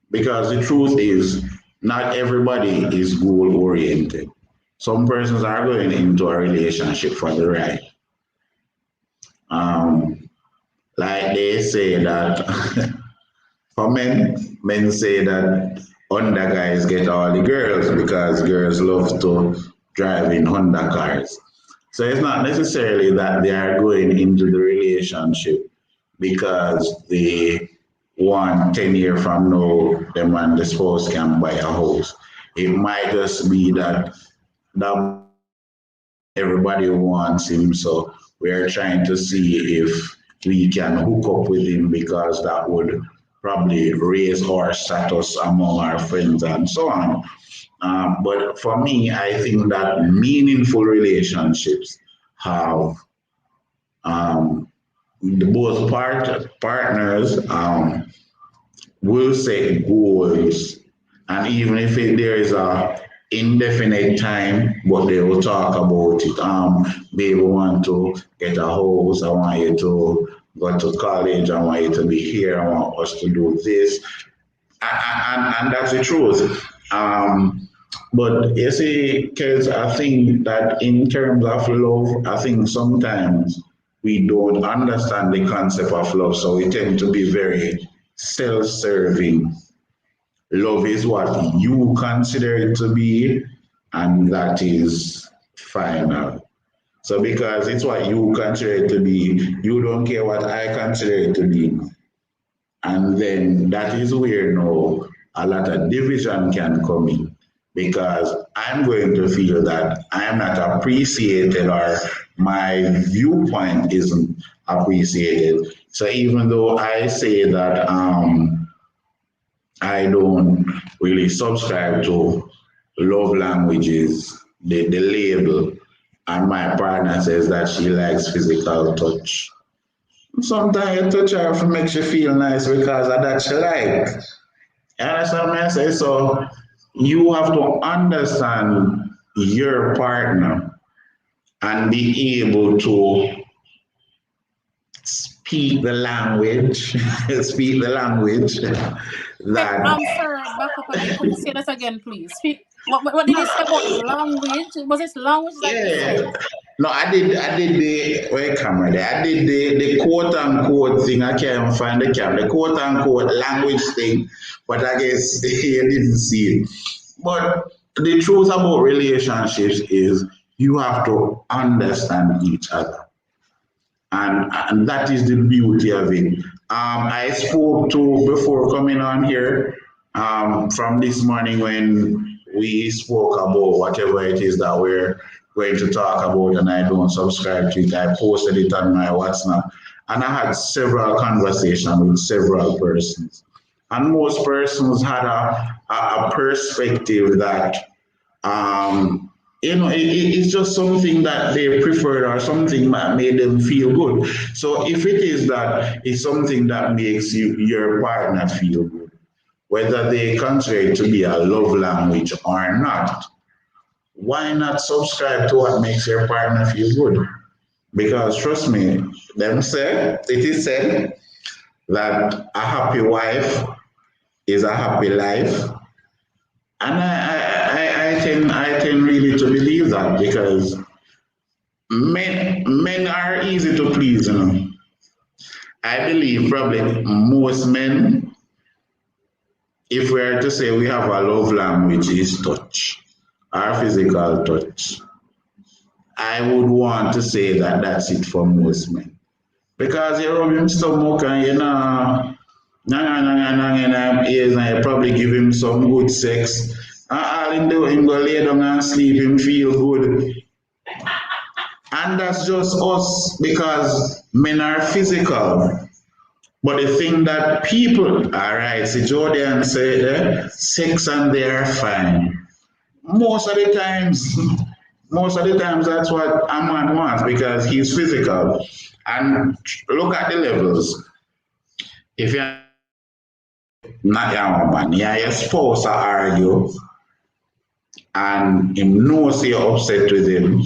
Speaker 2: Because the truth is, not everybody is goal oriented. Some persons are going into a relationship for the right. Um, like they say that for men say that Honda guys get all the girls because girls love to drive in Honda cars. So it's not necessarily that they are going into the relationship because they want 10 years from now, them and the spouse can buy a house. It might just be that that everybody wants him, so we're trying to see if we can hook up with him because that would probably raise our status among our friends and so on. But for me, I think that meaningful relationships have the both partners will set goals, and even if there is a indefinite time, but they will talk about it. Baby want to get a house. I want you to go to college. I want you to be here. I want us to do this, and that's the truth. But you see, kids, I think that in terms of love, I think sometimes we don't understand the concept of love, so we tend to be very self-serving. Love is what you consider it to be, and that is final. So because it's what you consider it to be, you don't care what I consider it to be. And then that is where now a lot of division can come in because I'm going to feel that I'm not appreciated or my viewpoint isn't appreciated. So even though I say that I don't really subscribe to love languages, the label, and my partner says that she likes physical touch. Sometimes you touch her to make you feel nice because of that she like. You understand what I say? So you have to understand your partner and be able to speak the language, speak the language
Speaker 1: Wait,
Speaker 2: that
Speaker 1: sir, back up again. Could you say that again, please? Speak. What did you say about language? Was it language that you
Speaker 2: yeah.
Speaker 1: said?
Speaker 2: No, I did the where camera there. I did the quote unquote thing. I can't even find the camera. The quote unquote language thing, but I guess you didn't see it. But the truth about relationships is you have to understand each other. And that is the beauty of it. I spoke to before coming on here from this morning when we spoke about whatever it is that we're going to talk about, and I don't subscribe to it. I posted it on my WhatsApp, and I had several conversations with several persons, and most persons had a perspective that um, it's just something that they preferred or something that made them feel good. So if it is that it's something that makes your partner feel good, whether they consider it to be a love language or not, why not subscribe to what makes your partner feel good? Because trust me, it is said that a happy wife is a happy life. And I tend really to believe that because men are easy to please, you know. I believe probably most men, if we are to say we have a love language, is touch, our physical touch. I would want to say that that's it for most men. Because you rub him stomach and you know, ears and you probably give him some good sex. And all him do, him go lay down and sleep, him feel good. And that's just us because men are physical. But the thing that people, all right, see Jordan said, sex and they are fine. Most of the times, most of the times that's what a man wants because he's physical. And look at the levels. If you're not your woman, yeah, your spouse argue and him knows you're upset with him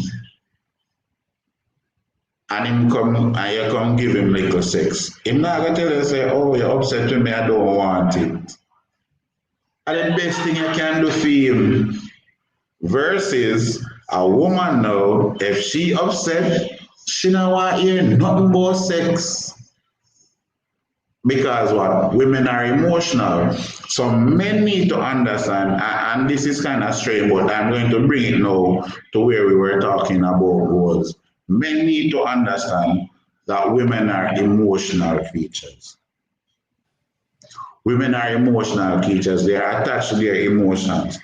Speaker 2: and him come and you come give him little sex. Him not gonna tell you say, oh, you're upset with me, I don't want it. And the best thing you can do for him versus a woman now, if she upset, she don't want to hear nothing but sex. Because what? Women are emotional. So men need to understand, and this is kind of strange, but I'm going to bring it now to where we were talking about was men need to understand that women are emotional creatures. Women are emotional creatures. They are attached to their emotions.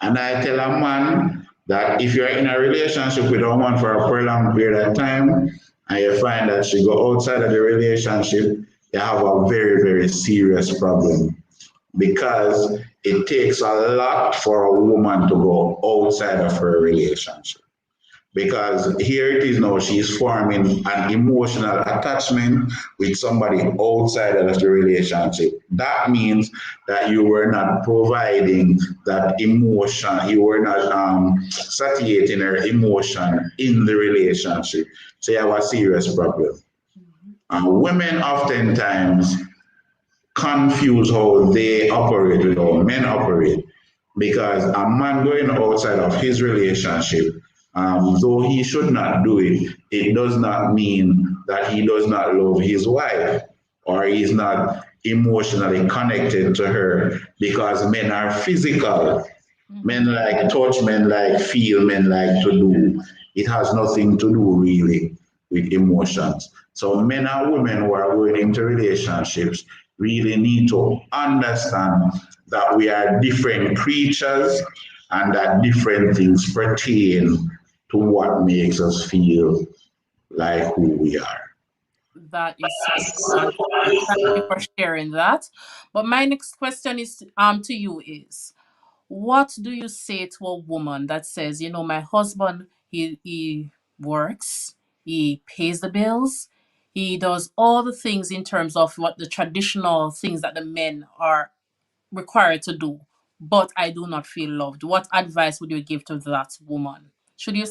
Speaker 2: And I tell a man that if you're in a relationship with a woman for a prolonged period of time and you find that she go outside of the relationship, you have a very, very serious problem because it takes a lot for a woman to go outside of her relationship. Because here it is now, she's forming an emotional attachment with somebody outside of the relationship. That means that you were not providing that emotion, you were not satiating her emotion in the relationship. So you have a serious problem. And women oftentimes confuse how they operate with how men operate. Because a man going outside of his relationship, though he should not do it, it does not mean that he does not love his wife or he is not emotionally connected to her because men are physical. Men like touch, men like feel, men like to do. It has nothing to do really with emotions. So men and women who are going into relationships really need to understand that we are different creatures and that different things pertain to what makes us feel like who we are.
Speaker 1: That is so wonderful. Thank you for sharing that. But my next question is to you is, what do you say to a woman that says, you know, my husband, he works, he pays the bills, he does all the things in terms of what the traditional things that the men are required to do, but I do not feel loved. What advice would you give to that woman? Should you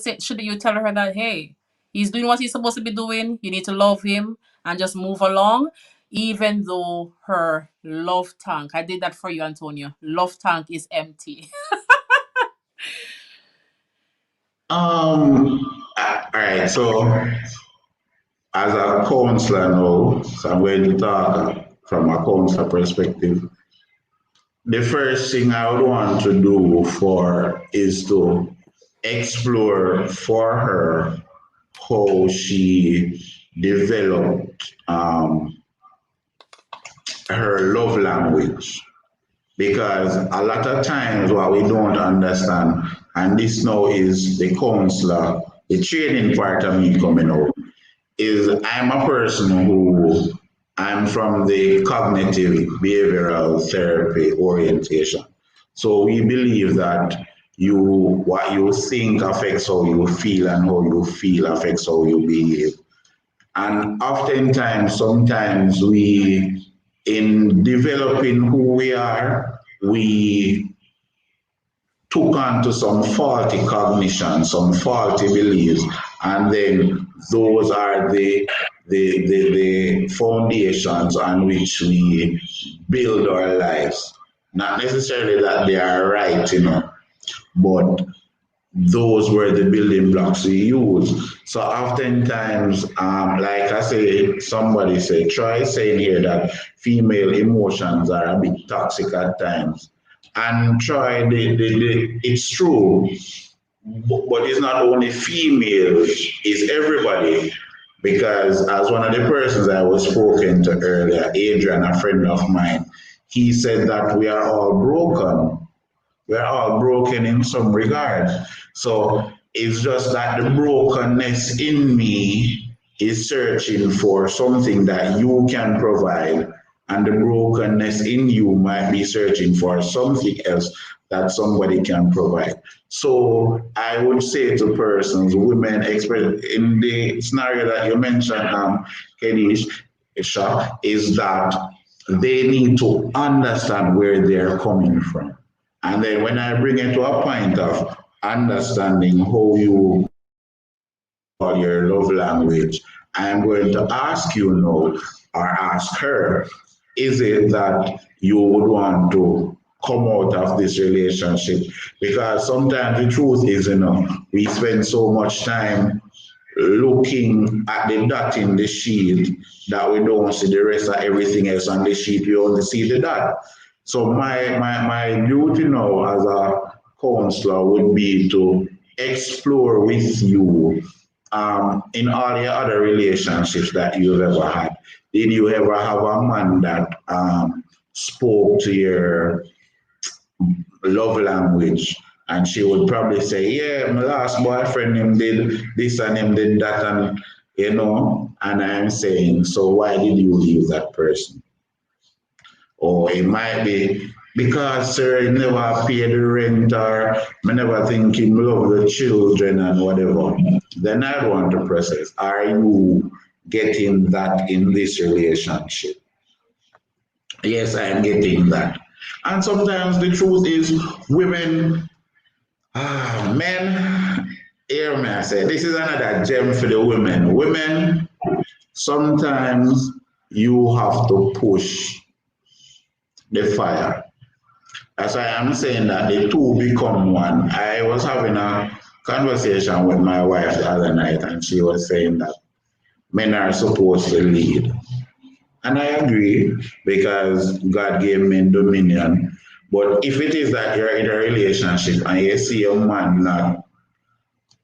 Speaker 1: tell her that, hey, he's doing what he's supposed to be doing, you need to love him and just move along, even though her love tank, I did that for you, Antonio, love tank is empty.
Speaker 2: All right, so as a counselor now, so I'm going to talk from a counselor perspective. The first thing I would want to do for is to explore for her how she developed her love language. Because a lot of times what we don't understand, and this now is the counselor, the training part of me coming out, is I'm a person who I'm from the cognitive behavioral therapy orientation. So we believe that you what you think affects how you feel and how you feel affects how you behave. And oftentimes, sometimes we, in developing who we are, we took on to some faulty cognition, some faulty beliefs, and then those are the foundations on which we build our lives. Not necessarily that they are right, but those were the building blocks we use. So oftentimes, like I say, somebody say, try saying here that female emotions are a bit toxic at times. And try, it's true, but it's not only females, it's everybody. Because as one of the persons I was spoken to earlier, Adrian, a friend of mine, he said that we are all broken. We're all broken in some regard. So it's just that the brokenness in me is searching for something that you can provide, and the brokenness in you might be searching for something else that somebody can provide. So I would say to persons, women, in the scenario that you mentioned, Kedish, Isha, is that they need to understand where they're coming from. And then when I bring it to a point of understanding how you call your love language, I'm going to ask you now or ask her, is it that you would want to come out of this relationship? Because sometimes the truth is, we spend so much time looking at the dot in the sheet that we don't see the rest of everything else on the sheet. We only see the dot. So my duty now as a counselor would be to explore with you in all your other relationships that you've ever had. Did you ever have a man that spoke to your love language? And she would probably say, yeah, my last boyfriend, him did this and him did that. And I'm saying, so why did you leave that person? Or it might be because sir he never paid the rent or I never think him love the children and whatever. Then I want to process. Are you getting that in this relationship? Yes, I'm getting that. And sometimes the truth is women, men, hear me I say, this is another gem for the women. Women, sometimes you have to push the fire. That's why I'm saying that the two become one. I was having a conversation with my wife the other night, and she was saying that men are supposed to lead. And I agree because God gave men dominion. But if it is that you're in a relationship and you see a man not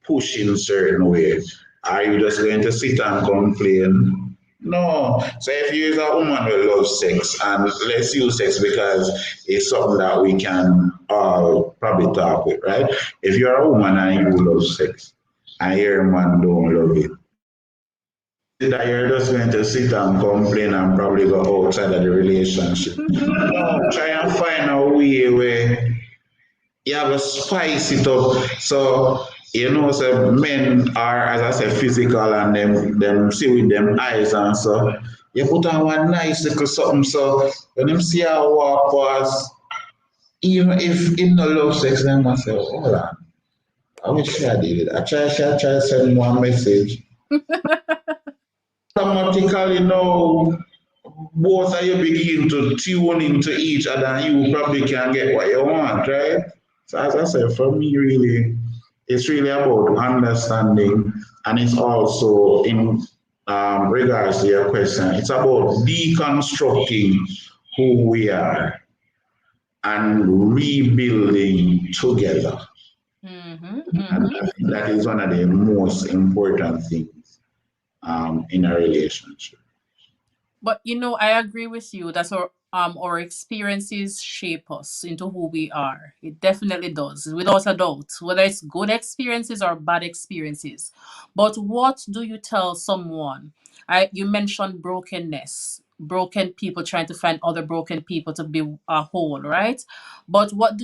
Speaker 2: pushing certain ways, are you just going to sit and complain? No. So if you're a woman who loves sex, and let's use sex because it's something that we can all probably talk with, right? If you're a woman and you love sex, and your man don't love it, is it that you're just going to sit and complain and probably go outside of the relationship? No, try and find a way where you have to spice it up. So so men are, as I said, physical and them see with them eyes and so you put on one nice little something so when them see her walk past, even if in no love sex, them must say, hold on, I wish I did it. I try to send one message. Automatically now both of you begin to tune into each other and you probably can get what you want, right? So as I said, for me really, it's really about understanding and it's also in regards to your question, it's about deconstructing who we are and rebuilding together.
Speaker 1: Mm-hmm,
Speaker 2: And
Speaker 1: mm-hmm.
Speaker 2: I think that is one of the most important things in a relationship.
Speaker 1: But I agree with you that our experiences shape us into who we are. It definitely does, without a doubt, whether it's good experiences or bad experiences. But what do you tell someone? You mentioned brokenness, broken people trying to find other broken people to be a whole, right? But what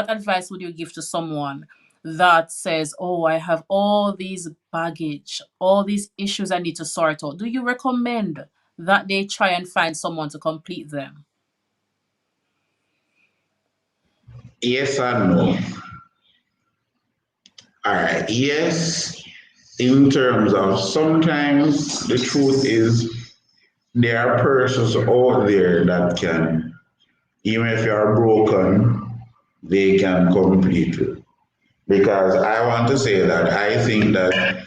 Speaker 1: advice would you give to someone that says, "Oh, I have all these baggage, all these issues I need to sort out"? Do you recommend that they try and find someone to complete them?
Speaker 2: Yes and no. All right. Yes, in terms of sometimes the truth is there are persons out there that can, even if you are broken, they can complete you. because I want to say that I think that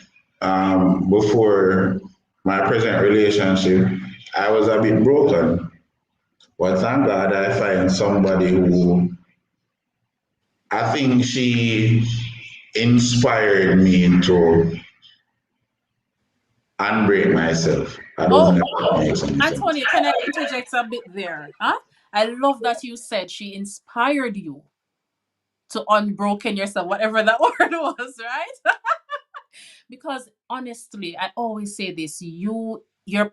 Speaker 2: before my present relationship, I was a bit broken. But thank God I find somebody who I think she inspired me to unbreak myself. I don't
Speaker 1: Oh,
Speaker 2: know if that makes any sense.
Speaker 1: Antonia, can I interject a bit there? Huh? I love that you said she inspired you to unbroken yourself, whatever that word was, right? Because honestly, I always say this: your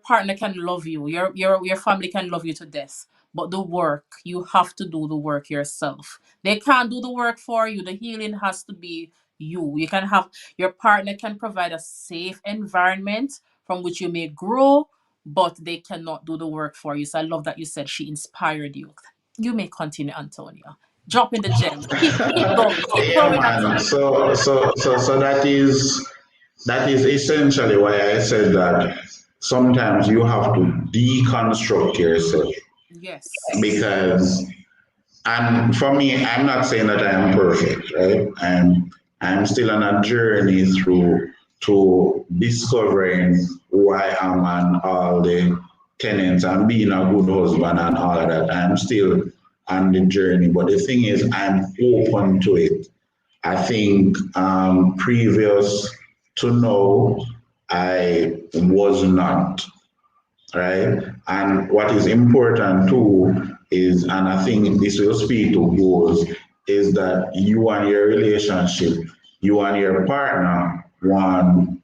Speaker 1: partner can love you, your family can love you to death, but the work, you have to do the work yourself. They can't do the work for you. The healing has to be you. You can have your partner can provide a safe environment from which you may grow, but they cannot do the work for you. So I love that you said she inspired you. You may continue, Antonia. Drop in the gems. Keep going. Keep
Speaker 2: Yeah,
Speaker 1: going,
Speaker 2: man.
Speaker 1: Antonia.
Speaker 2: So that is essentially why I said that sometimes you have to deconstruct yourself
Speaker 1: Yes.
Speaker 2: because, and for me, I'm not saying that I am perfect, right? I'm still on a journey through to discovering who I am and all the tenets and being a good husband and all of that. I'm still on the journey, but the thing is, I'm open to it. I think previous to now, I was not, right? And what is important too is, and I think this will speak to goals, is that you and your relationship, you and your partner want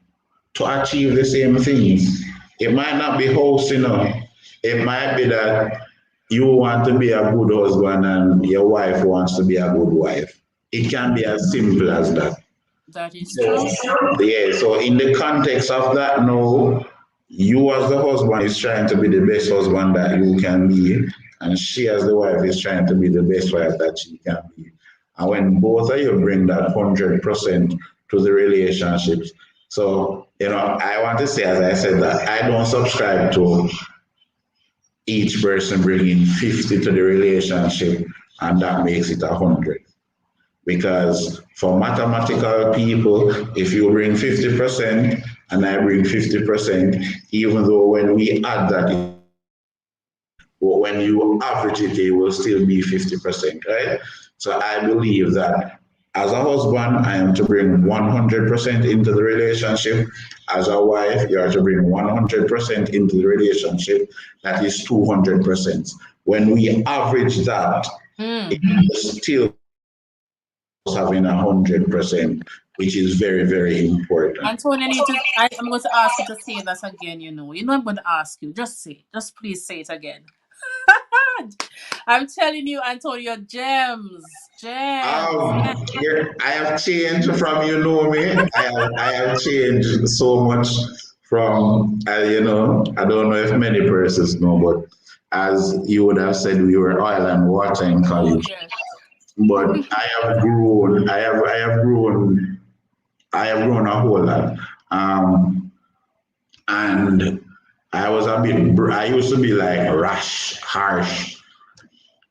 Speaker 2: to achieve the same things. It might not be house, it might be that you want to be a good husband and your wife wants to be a good wife. It can be as simple as that.
Speaker 1: That is
Speaker 2: So,
Speaker 1: true.
Speaker 2: yeah, so in the context of that, no, you as the husband is trying to be the best husband that you can be, and she as the wife is trying to be the best wife that she can be. And when both of you bring that 100% to the relationships, so I want to say, as I said, that I don't subscribe to each person bringing 50 to the relationship, and that makes it 100 because for mathematical people, if you bring 50% and I bring 50%, even though when we add that, when you average it, it will still be 50%, right? So I believe that as a husband, I am to bring 100% into the relationship. As a wife, you are to bring 100% into the relationship. That is 200%. When we average that, it
Speaker 1: Mm.
Speaker 2: will still having 100%, which is very, very important.
Speaker 1: Antonia, I'm going to ask you to say that again, you know. You know, I'm going to ask you. Just say it. Just please say it again. I'm telling you, Antonio, gems. Gems. Yes.
Speaker 2: Yeah, I have changed from me. I have changed so much from I don't know if many persons know, but as you would have said, we were oil and water in
Speaker 1: Oh,
Speaker 2: college.
Speaker 1: yes.
Speaker 2: But I have grown. I have grown a whole lot. And I used to be like rash, harsh,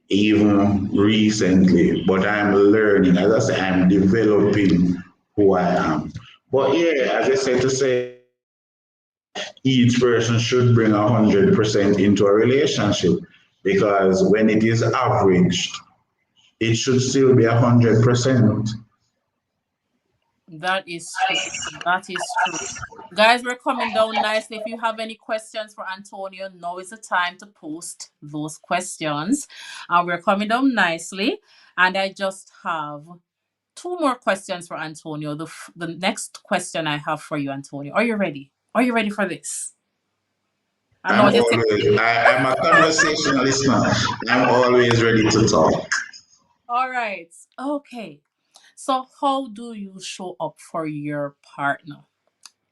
Speaker 2: even recently, but I'm learning. As I say, I'm developing who I am. But yeah, as I said, to say each person should bring 100% into a relationship because when it is averaged, it should still be 100%.
Speaker 1: That is true. That is true. Guys, we're coming down nicely. If you have any questions for Antonio, now is the time to post those questions. And we're coming down nicely. And I just have two more questions for Antonio. The next question I have for you, Antonio. Are you ready? Are you ready for this? I know
Speaker 2: I'm
Speaker 1: what you say.
Speaker 2: always, I'm a conversationalist now. I'm always ready to talk.
Speaker 1: All right. Okay. So, how do you show up for your partner?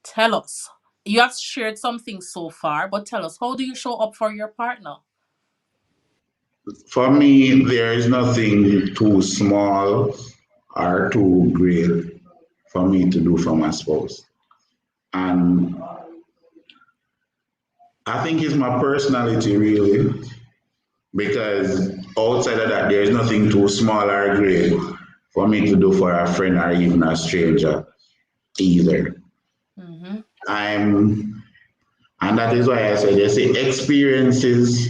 Speaker 1: Tell us. You have shared something so far, but tell us, how do you show up for your partner?
Speaker 2: For me, there is nothing too small or too great for me to do for my spouse. And I think it's my personality, really, because outside of that, there is nothing too small or great for me to do for a friend or even a stranger either.
Speaker 1: Mm-hmm.
Speaker 2: I'm, and that is why I said they say experiences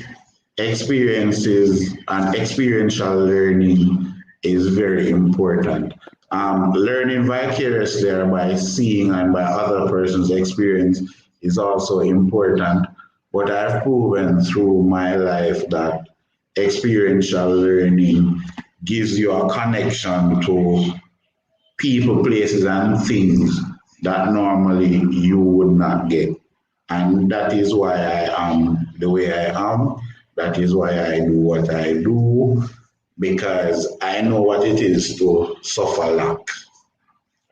Speaker 2: and experiential learning is very important. Learning vicariously by seeing and by other person's experience is also important. But I've proven through my life that experiential learning gives you a connection to people, places, and things that normally you would not get. And that is why I am the way I am. That is why I do what I do, because I know what it is to suffer lack,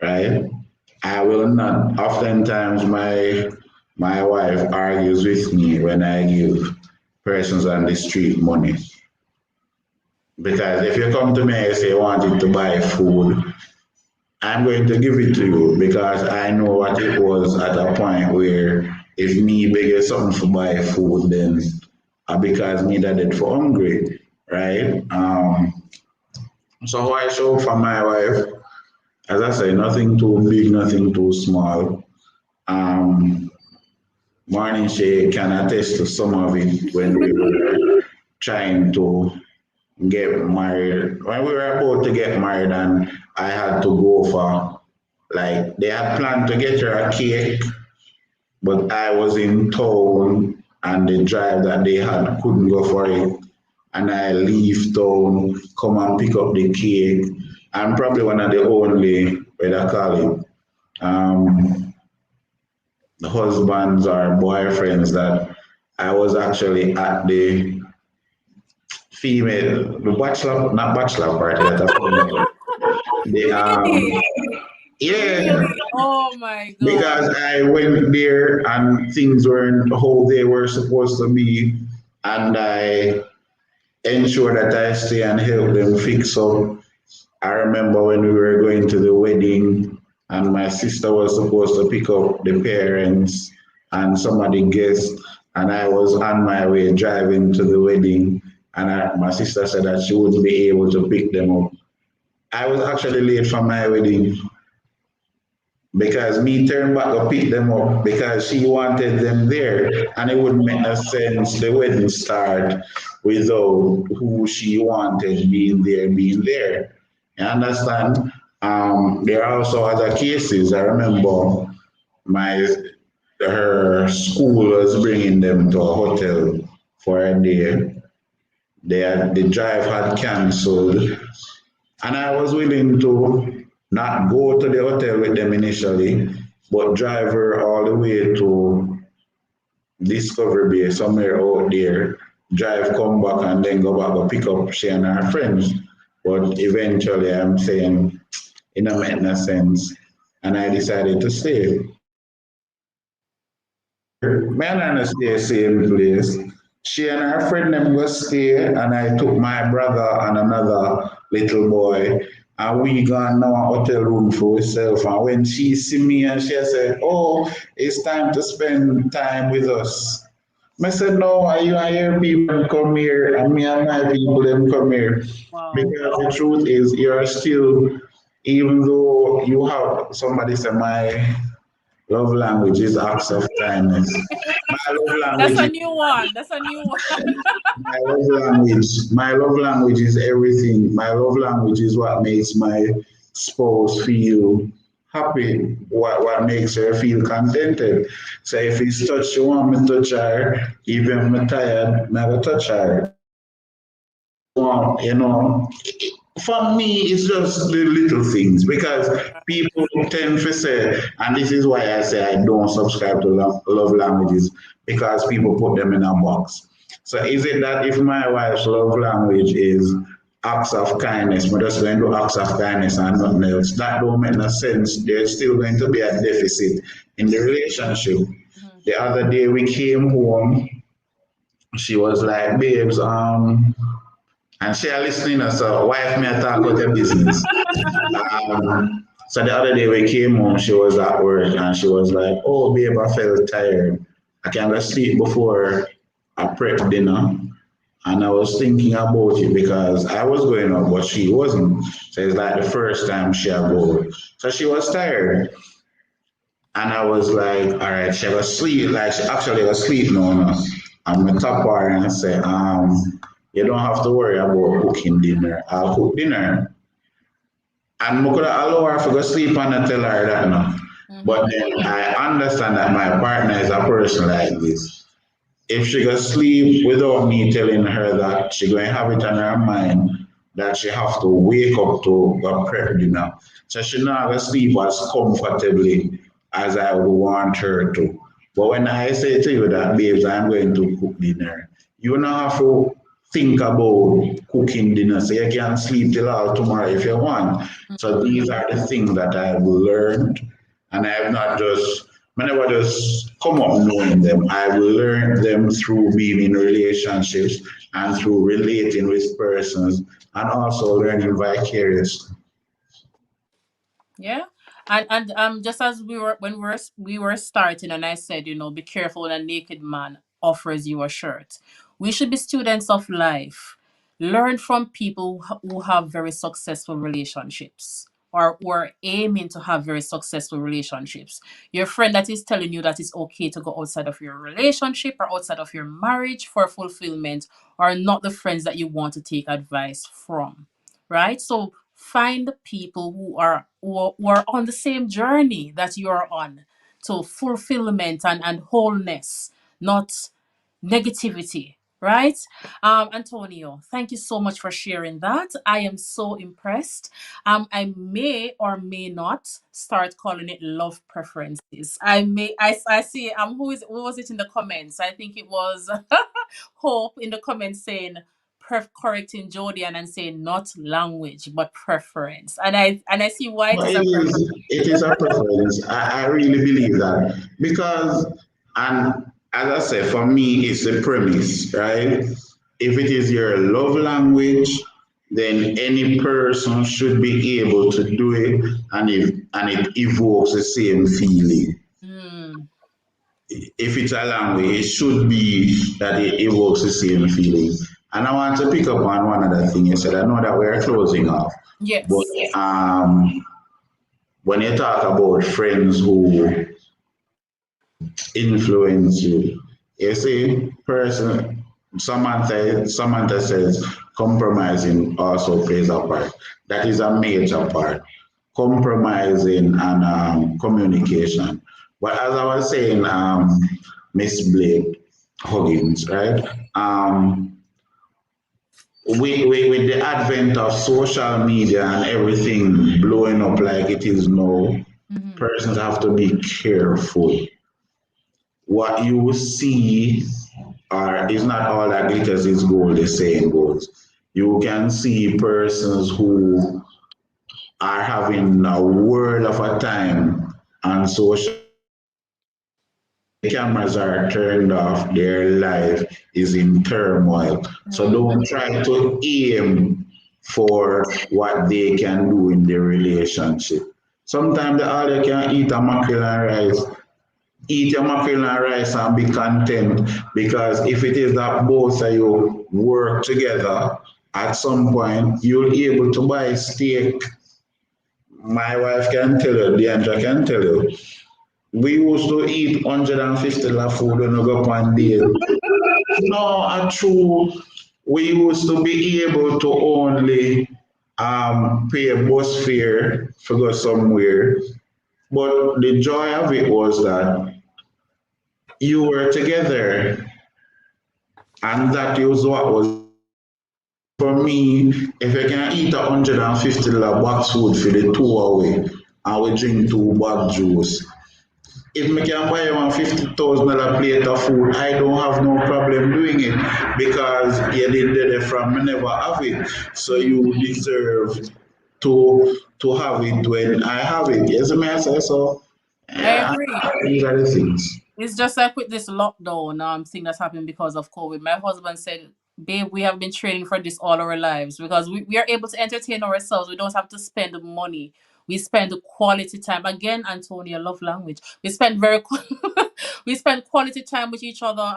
Speaker 2: right? I will not. Oftentimes, my wife argues with me when I give persons on the street money. Because if you come to me and say you wanted to buy food, I'm going to give it to you because I know what it was at a point where if me beg you something for buy food, then because me that it for hungry, right? So how I show for my wife, as I say, nothing too big, nothing too small. Um, Morning she can attest to some of it when we were trying to get married. When we were about to get married and I had to go for, like, they had planned to get her a cake, but I was in town and the drive that they had couldn't go for it. And I leave town, come and pick up the cake. I'm probably one of the only, what I call it, um, husbands or boyfriends that I was actually at the the bachelor, not bachelor party that I found. The
Speaker 1: Really?
Speaker 2: yeah,
Speaker 1: Really? Oh my
Speaker 2: because
Speaker 1: God.
Speaker 2: I went there and things weren't how they were supposed to be, and I ensured that I stay and help them fix up. I remember when we were going to the wedding, and my sister was supposed to pick up the parents and some of the guests, and I was on my way driving to the wedding, and my sister said that she wouldn't be able to pick them up. I was actually late for my wedding because me turned back to pick them up because she wanted them there, and it wouldn't make no sense the wedding start without who she wanted being there. You understand? There are also other cases. I remember my her school was bringing them to a hotel for a day. The drive had cancelled, and I was willing to not go to the hotel with them initially, but drive her all the way to Discovery Bay, somewhere out there, drive, come back, and then go back and pick up she and her friends. But eventually, I'm saying it don't make no sense, and I decided to stay. Me and her stay same place. She and her friend them go stay, and I took my brother and another little boy, and we gone now a hotel room for ourselves. And when she see me, and she said, "Oh, it's time to spend time with us." I said, "No, are you here people come here, and me and my people them come here."
Speaker 1: Wow.
Speaker 2: Because the truth is, you're still, even though you have somebody say my love language is acts of kindness. My love
Speaker 1: That's
Speaker 2: language
Speaker 1: a
Speaker 2: is
Speaker 1: new one. That's a new one.
Speaker 2: my love language. My love language is everything. My love language is what makes my spouse feel happy. What makes her feel contented. So if it's touch you want me to touch her, even if I'm tired, I go touch her. Want, for me, it's just the little things because
Speaker 1: Right.
Speaker 2: people tend to say, and this is why I say I don't subscribe to love languages because people put them in a box. So is it that if my wife's love language is acts of kindness, we're just going to do acts of kindness and nothing else? That don't make no sense. There's still going to be a deficit in the relationship.
Speaker 1: Mhm.
Speaker 2: The other day we came home, she was like, babes, and she are listening us, so wife me a talk about the business. So the other day we came home, she was at work and she was like, "Oh babe, I felt tired. I can go sleep before I prep dinner." And I was thinking about it because I was going out, but she wasn't. So it's like the first time she had go. So she was tired. And I was like, all right, she was sleep. Like she actually was sleep now. No? I'm gonna top her and say, you don't have to worry about cooking dinner. I'll cook dinner. And I could allow her to go sleep and I tell her that no. But
Speaker 1: Mm-hmm.
Speaker 2: then I understand that my partner is a person like this. If she go sleep without me telling her that she going to have it on her mind that she have to wake up to go prep dinner. So she not gonna sleep as comfortably as I would want her to. But when I say to you that babes, I'm going to cook dinner, you not have to think about cooking dinner. So you can sleep till all tomorrow if you want. So these are the things that I've learned and I have not just I never just come up knowing them. I've learned them through being in relationships and through relating with persons and also learning vicariously.
Speaker 1: Yeah. And just as we were starting and I said, be careful when a naked man offers you a shirt. We should be students of life. Learn from people who have very successful relationships or who are aiming to have very successful relationships. Your friend that is telling you that it's okay to go outside of your relationship or outside of your marriage for fulfillment are not the friends that you want to take advice from, right? So find people who are on the same journey that you are on to fulfillment and wholeness, not negativity. Right? Antonio, thank you so much for sharing that. I am so impressed. I may or may not start calling it love preferences. I see who was it in the comments? I think it was Hope in the comments saying correcting Jordan and saying not language but preference. And I see why it
Speaker 2: But
Speaker 1: is a preference.
Speaker 2: it is a preference. I really believe that because, and as I said, for me, it's the premise, right? If it is your love language, then any person should be able to do it, and it evokes the same feeling.
Speaker 1: Mm,
Speaker 2: If it's a language, it should be that it evokes the same feeling. And I want to pick up on one other thing you said. I know that we're closing off, but
Speaker 1: yes.
Speaker 2: when you talk about friends who influence you, you see, Samantha says compromising also plays a part. That is a major part. Compromising and communication. But as I was saying, Miss Blake Huggins, right? With the advent of social media and everything blowing up like it is now,
Speaker 1: Hmm.
Speaker 2: persons have to be careful. What you see is not all that glitters is gold, the saying goes. You can see persons who are having a world of a time on social cameras are turned off, their life is in turmoil. So don't try to aim for what they can do in their relationship. Sometimes all you can eat a mackerel and rice. Eat your mackerel and rice and be content because if it is that both of you work together, at some point you'll be able to buy steak. My wife can tell you, Deandra can tell you. We used to eat $150 food when we go on days. No, true. We used to be able to only pay a bus fare to go somewhere. But the joy of it was that you were together, and that was what was for me. If I can eat $150 box food for the 2 hour and we drink two bag juice, if me can buy one $50,000 plate of food, I don't have no problem doing it because you did it from me never have it. So you
Speaker 1: Hmm.
Speaker 2: deserve to have it when I have it. Yes, may I say so?
Speaker 1: I
Speaker 2: Yeah,
Speaker 1: agree.
Speaker 2: these are the things.
Speaker 1: It's just like with this lockdown thing that's happened because of COVID. My husband said, "Babe, we have been training for this all our lives because we are able to entertain ourselves. We don't have to spend money. We spend quality time." Again, Antonia, love language. We spend we spend quality time with each other.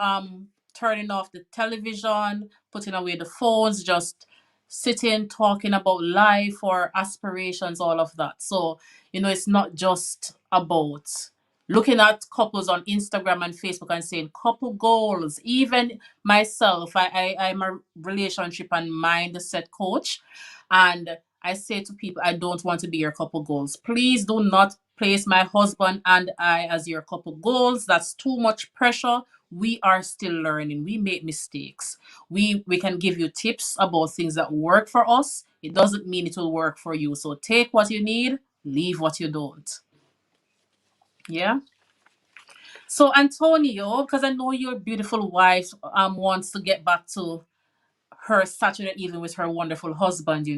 Speaker 1: turning off the television, putting away the phones, just sitting, talking about life or aspirations, all of that. So, it's not just about looking at couples on Instagram and Facebook and saying couple goals. Even myself, I'm a relationship and mindset coach. And I say to people, I don't want to be your couple goals. Please do not place my husband and I as your couple goals. That's too much pressure. We are still learning. We make mistakes. We can give you tips about things that work for us. It doesn't mean it will work for you. So take what you need, leave what you don't. Yeah. So Antonio, because I know your beautiful wife wants to get back to her Saturday evening with her wonderful husband.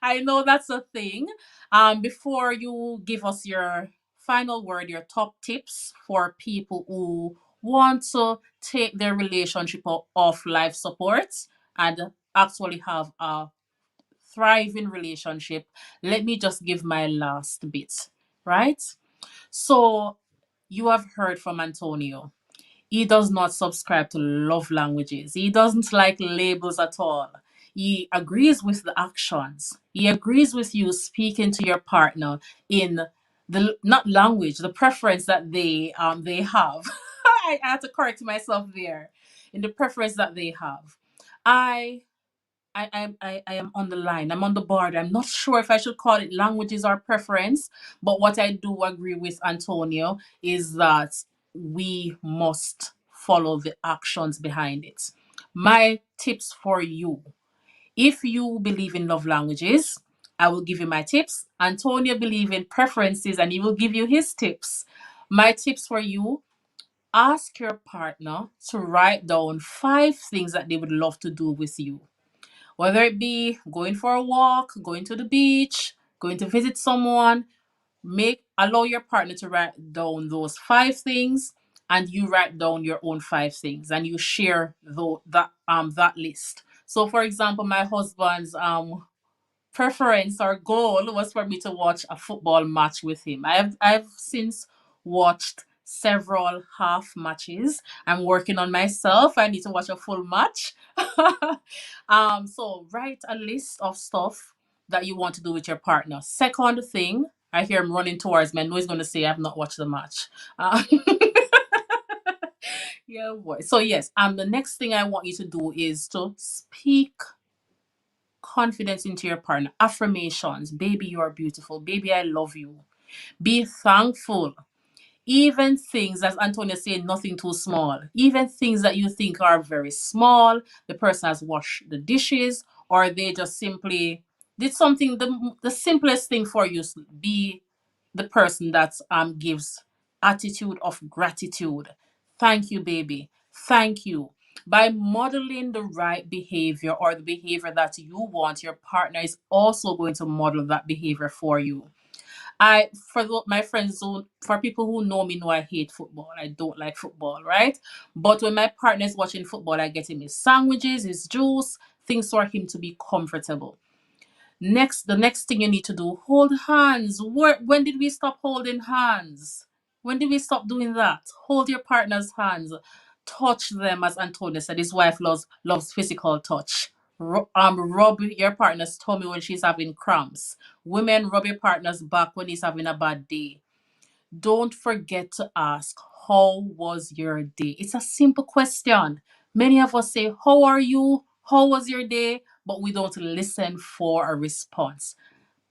Speaker 1: I know that's a thing. Before you give us your final word, your top tips for people who want to take their relationship off life support and actually have a thriving relationship, let me just give my last bit, right? So, you have heard from Antonio. He does not subscribe to love languages. He doesn't like labels at all. He agrees with the actions. He agrees with you speaking to your partner in the not language, the preference that they have. I had to correct myself there. In the preference that they have. I I am on the line. I'm on the board. I'm not sure if I should call it languages or preference, but what I do agree with Antonio is that we must follow the actions behind it. My tips for you: if you believe in love languages, I will give you my tips. Antonio believe in preferences and he will give you his tips. My tips for you: ask your partner to write down 5 things that they would love to do with you, whether it be going for a walk, going to the beach, going to visit someone. Allow your partner to write down those 5 things, and you write down your own 5 things, and you share that list. So, for example, my husband's preference or goal was for me to watch a football match with him. I've since watched several half matches. I'm working on myself. I need to watch a full match. So write a list of stuff that you want to do with your partner. Second thing, I hear him running towards me. I know he's going to say I've not watched the match. Yeah, boy. So yes, the next thing I want you to do is to speak confidence into your partner. Affirmations. Baby, you are beautiful. Baby, I love you. Be thankful. Even things, as Antonia said, nothing too small. Even things that you think are very small, the person has washed the dishes, or they just simply did something, the simplest thing for you. Be the person that gives attitude of gratitude. Thank you, baby. Thank you. By modeling the right behavior or the behavior that you want, your partner is also going to model that behavior for you. My friends who, for people who know me, know I hate football. I don't like football, right? But when my partner is watching football, I get him his sandwiches, his juice, things for him to be comfortable. The next thing you need to do, hold hands. When did we stop holding hands? When did we stop doing that? Hold your partner's hands. Touch them, as Antonia said. His wife loves physical touch. Rub your partner's tummy when she's having cramps. Women, rub your partner's back when he's having a bad day. Don't forget to ask, how was your day? It's a simple question. Many of us say, how are you? How was your day? But we don't listen for a response.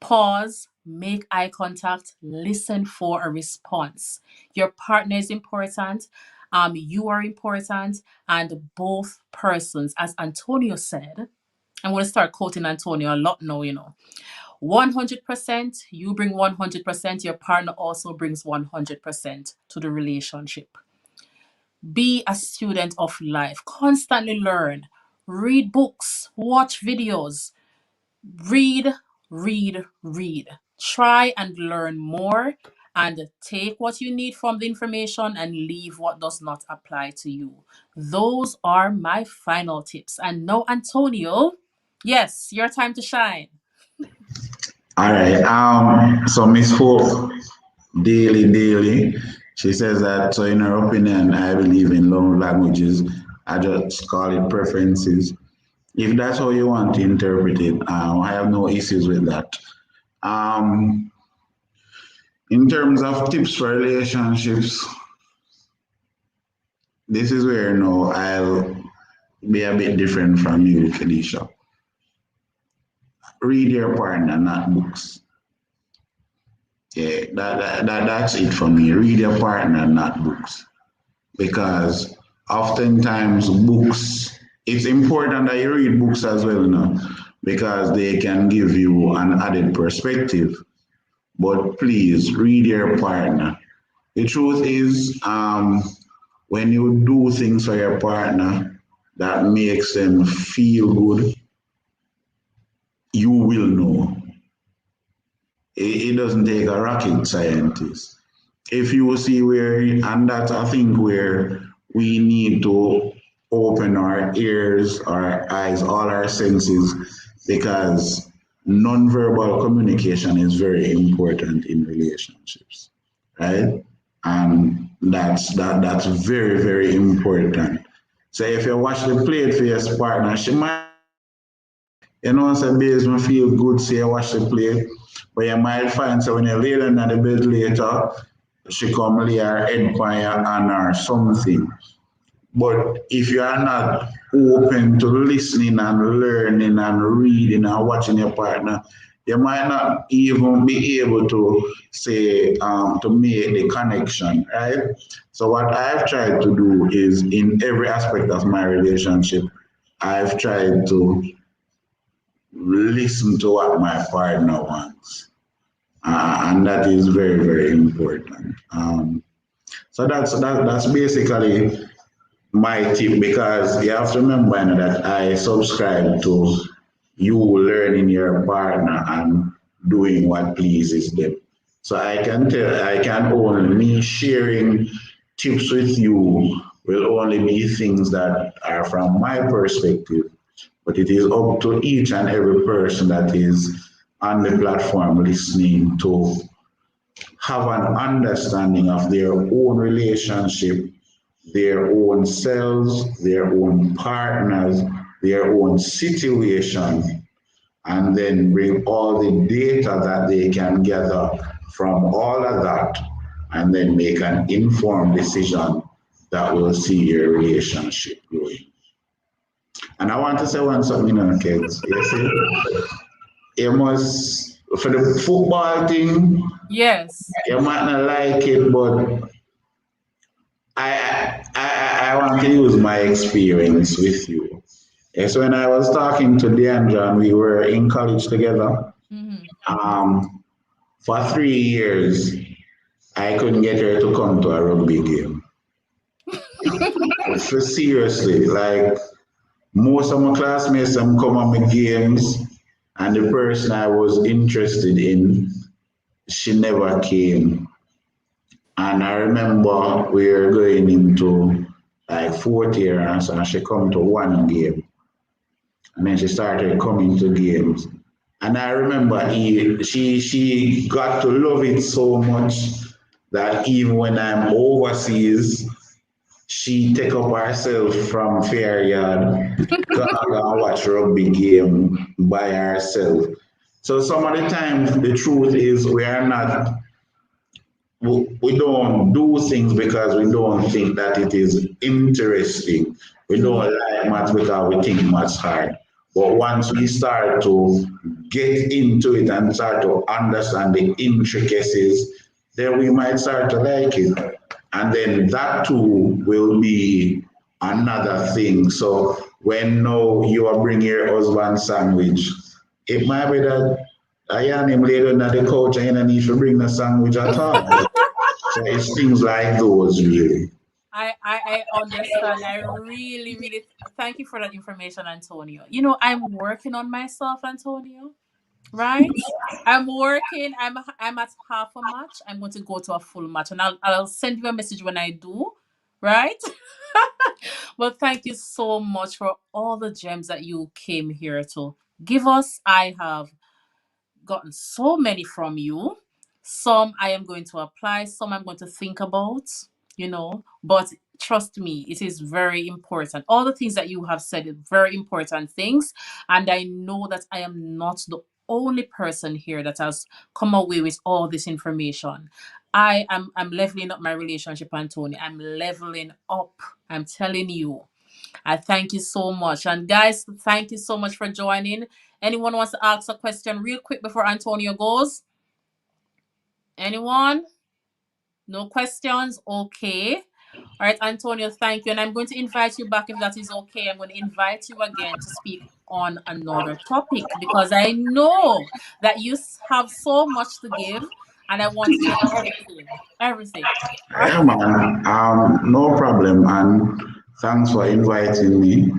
Speaker 1: Pause, make eye contact, listen for a response. Your partner is important. You are important, and both persons, as Antonio said, I'm going to start quoting Antonio a lot now. 100%, you bring 100%, your partner also brings 100% to the relationship. Be a student of life, constantly learn, read books, watch videos, read, read. Try and learn more, and take what you need from the information and leave what does not apply to you. Those are my final tips. And now, Antonio, yes, your time to shine.
Speaker 2: All right. So Miss Hope, daily. She says that, so in her opinion, I believe in love languages. I just call it preferences. If that's how you want to interpret it, I have no issues with that. Um, in terms of tips for relationships, this is where now I'll be a bit different from you, Felicia. Read your partner, not books. Yeah, that's it for me. Read your partner, not books. Because oftentimes books, it's important that you read books as well now, because they can give you an added perspective. But please read your partner. The truth is, when you do things for your partner that makes them feel good, you will know. It doesn't take a rocket scientist. If you see where, and that's I think where we need to open our ears, our eyes, all our senses, because nonverbal communication is very important in relationships, right? And that's very, very important. So if you watch the plate for your partner, she might, you know, say based me feel good, say you watch the play. But you might find so when you lay down on the bed later, she come lay her head on your hand or something. But if you are not open to listening and learning and reading and watching your partner, you might not even be able to say to make the connection, right? So what I've tried to do is in every aspect of my relationship, I've tried to listen to what my partner wants. And that is very, very important. So that's basically my tip, because you have to remember, you know, that I subscribe to you learning your partner and doing what pleases them. So I can only me sharing tips with you will only be things that are from my perspective, but it is up to each and every person that is on the platform listening to have an understanding of their own relationship, their own selves, their own partners, their own situation, and then bring all the data that they can gather from all of that, and then make an informed decision that will see your relationship growing. And I want to say one something, you know, kids. You see, you must, for the football thing,
Speaker 1: Yes.
Speaker 2: you might not like it, but I want to use my experience with you. Yes, when I was talking to Deandra and we were in college together,
Speaker 1: Mm-hmm.
Speaker 2: um, for 3 years, I couldn't get her to come to a rugby game. So seriously, like most of my classmates, them come on my games, and the person I was interested in, she never came. And I remember we were going into like fourth year, and so she come to one game, and then she started coming to games. And I remember she got to love it so much that even when I'm overseas, she take up herself from Fair Yard, gonna go and watch rugby game by herself. So some of the times the truth is we are not, we don't do things because we don't think that it is interesting. We
Speaker 1: Mm-hmm.
Speaker 2: don't like maths because we think maths hard. But once we start to get into it and start to understand the intricacies, then we might start to like it. And then that too will be another thing. So when now you are bringing your husband sandwich, it might be that I am him later on the couch and I need to bring the sandwich at all. So it's things like those, really.
Speaker 1: I understand. I really, really thank you for that information, Antonio. You know, I'm working on myself, Antonio. Right? I'm working. I'm at half a match. I'm going to go to a full match, and I'll send you a message when I do. Right? Well, thank you so much for all the gems that you came here to give us. I have gotten so many from you. Some I am going to apply, some I'm going to think about, but trust me, it is very important. All the things that you have said are very important things. And I know that I am not the only person here that has come away with all this information. I'm leveling up my relationship, Anthony. I'm leveling up. I'm telling you. I thank you so much. And guys, thank you so much for joining. Anyone wants to ask a question real quick before Antonio goes? Anyone? No questions? Okay. All right, Antonio, thank you. And I'm going to invite you back if that is okay. I'm going to invite you again to speak on another topic because I know that you have so much to give and I want to hear everything. Everything. All right.
Speaker 2: Yeah, man. No problem, and thanks for inviting me.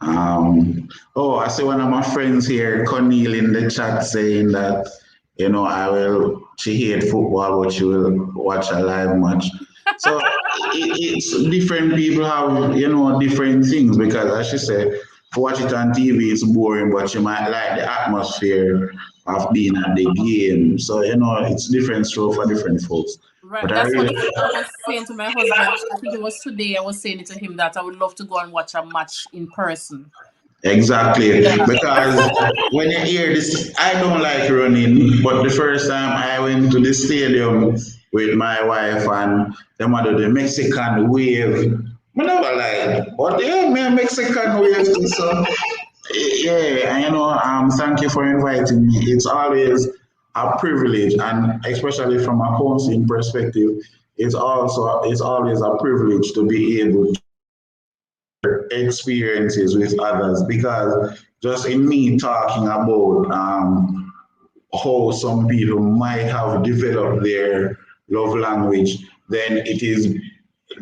Speaker 2: Oh, I see one of my friends here, Cornel, in the chat saying that, she hate football, but she will watch a live match. So it's different people have, different things because, as she said, to watch it on TV, it's boring, but you might like the atmosphere of being at the game. So, it's different show for different folks.
Speaker 1: Right.
Speaker 2: But I
Speaker 1: That's one
Speaker 2: really
Speaker 1: of the things I was saying to my husband. I think it was today. I was saying it to him that I would love to go and watch a match in person.
Speaker 2: Exactly,
Speaker 1: Yeah.
Speaker 2: because when you hear this, I don't like running, but the first time I went to the stadium with my wife and them do the Mexican wave, I never like, but yeah, me Mexican wave too, so yeah, and thank you for inviting me. It's always a privilege, and especially from a counseling perspective, it's always a privilege to be able experiences with others because just in me talking about how some people might have developed their love language, then it is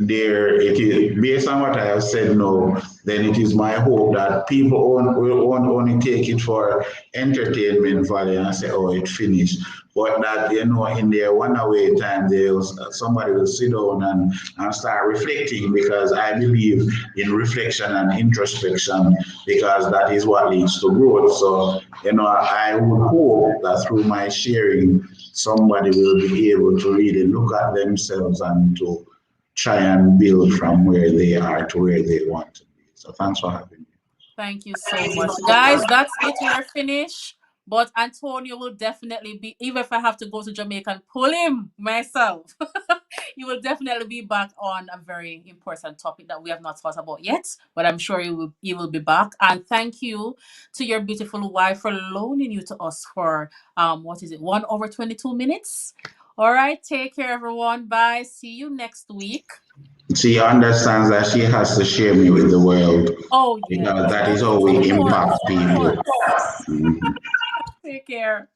Speaker 2: based on what I have said now, then it is my hope that people won't only take it for entertainment value and say, oh, it finished. But that, in their one away time, somebody will sit down and start reflecting because I believe in reflection and introspection because that is what leads to growth. So, I would hope that through my sharing, somebody will be able to really look at themselves and to try and build from where they are to where they want to be. So thanks for having me.
Speaker 1: Thank you so much. Guys, that's it. We're finished. But Antonio will definitely be, even if I have to go to Jamaica and pull him myself, he will definitely be back on a very important topic that we have not thought about yet. But I'm sure he will be back. And thank you to your beautiful wife for loaning you to us for what is it, 1 hour 22 minutes. All right, take care, everyone. Bye. See you next week.
Speaker 2: She understands that she has to share me with the world
Speaker 1: Oh
Speaker 2: because
Speaker 1: yes,
Speaker 2: that is how we
Speaker 1: of
Speaker 2: impact
Speaker 1: course, of
Speaker 2: people.
Speaker 1: course.
Speaker 2: Mhm.
Speaker 1: Take care.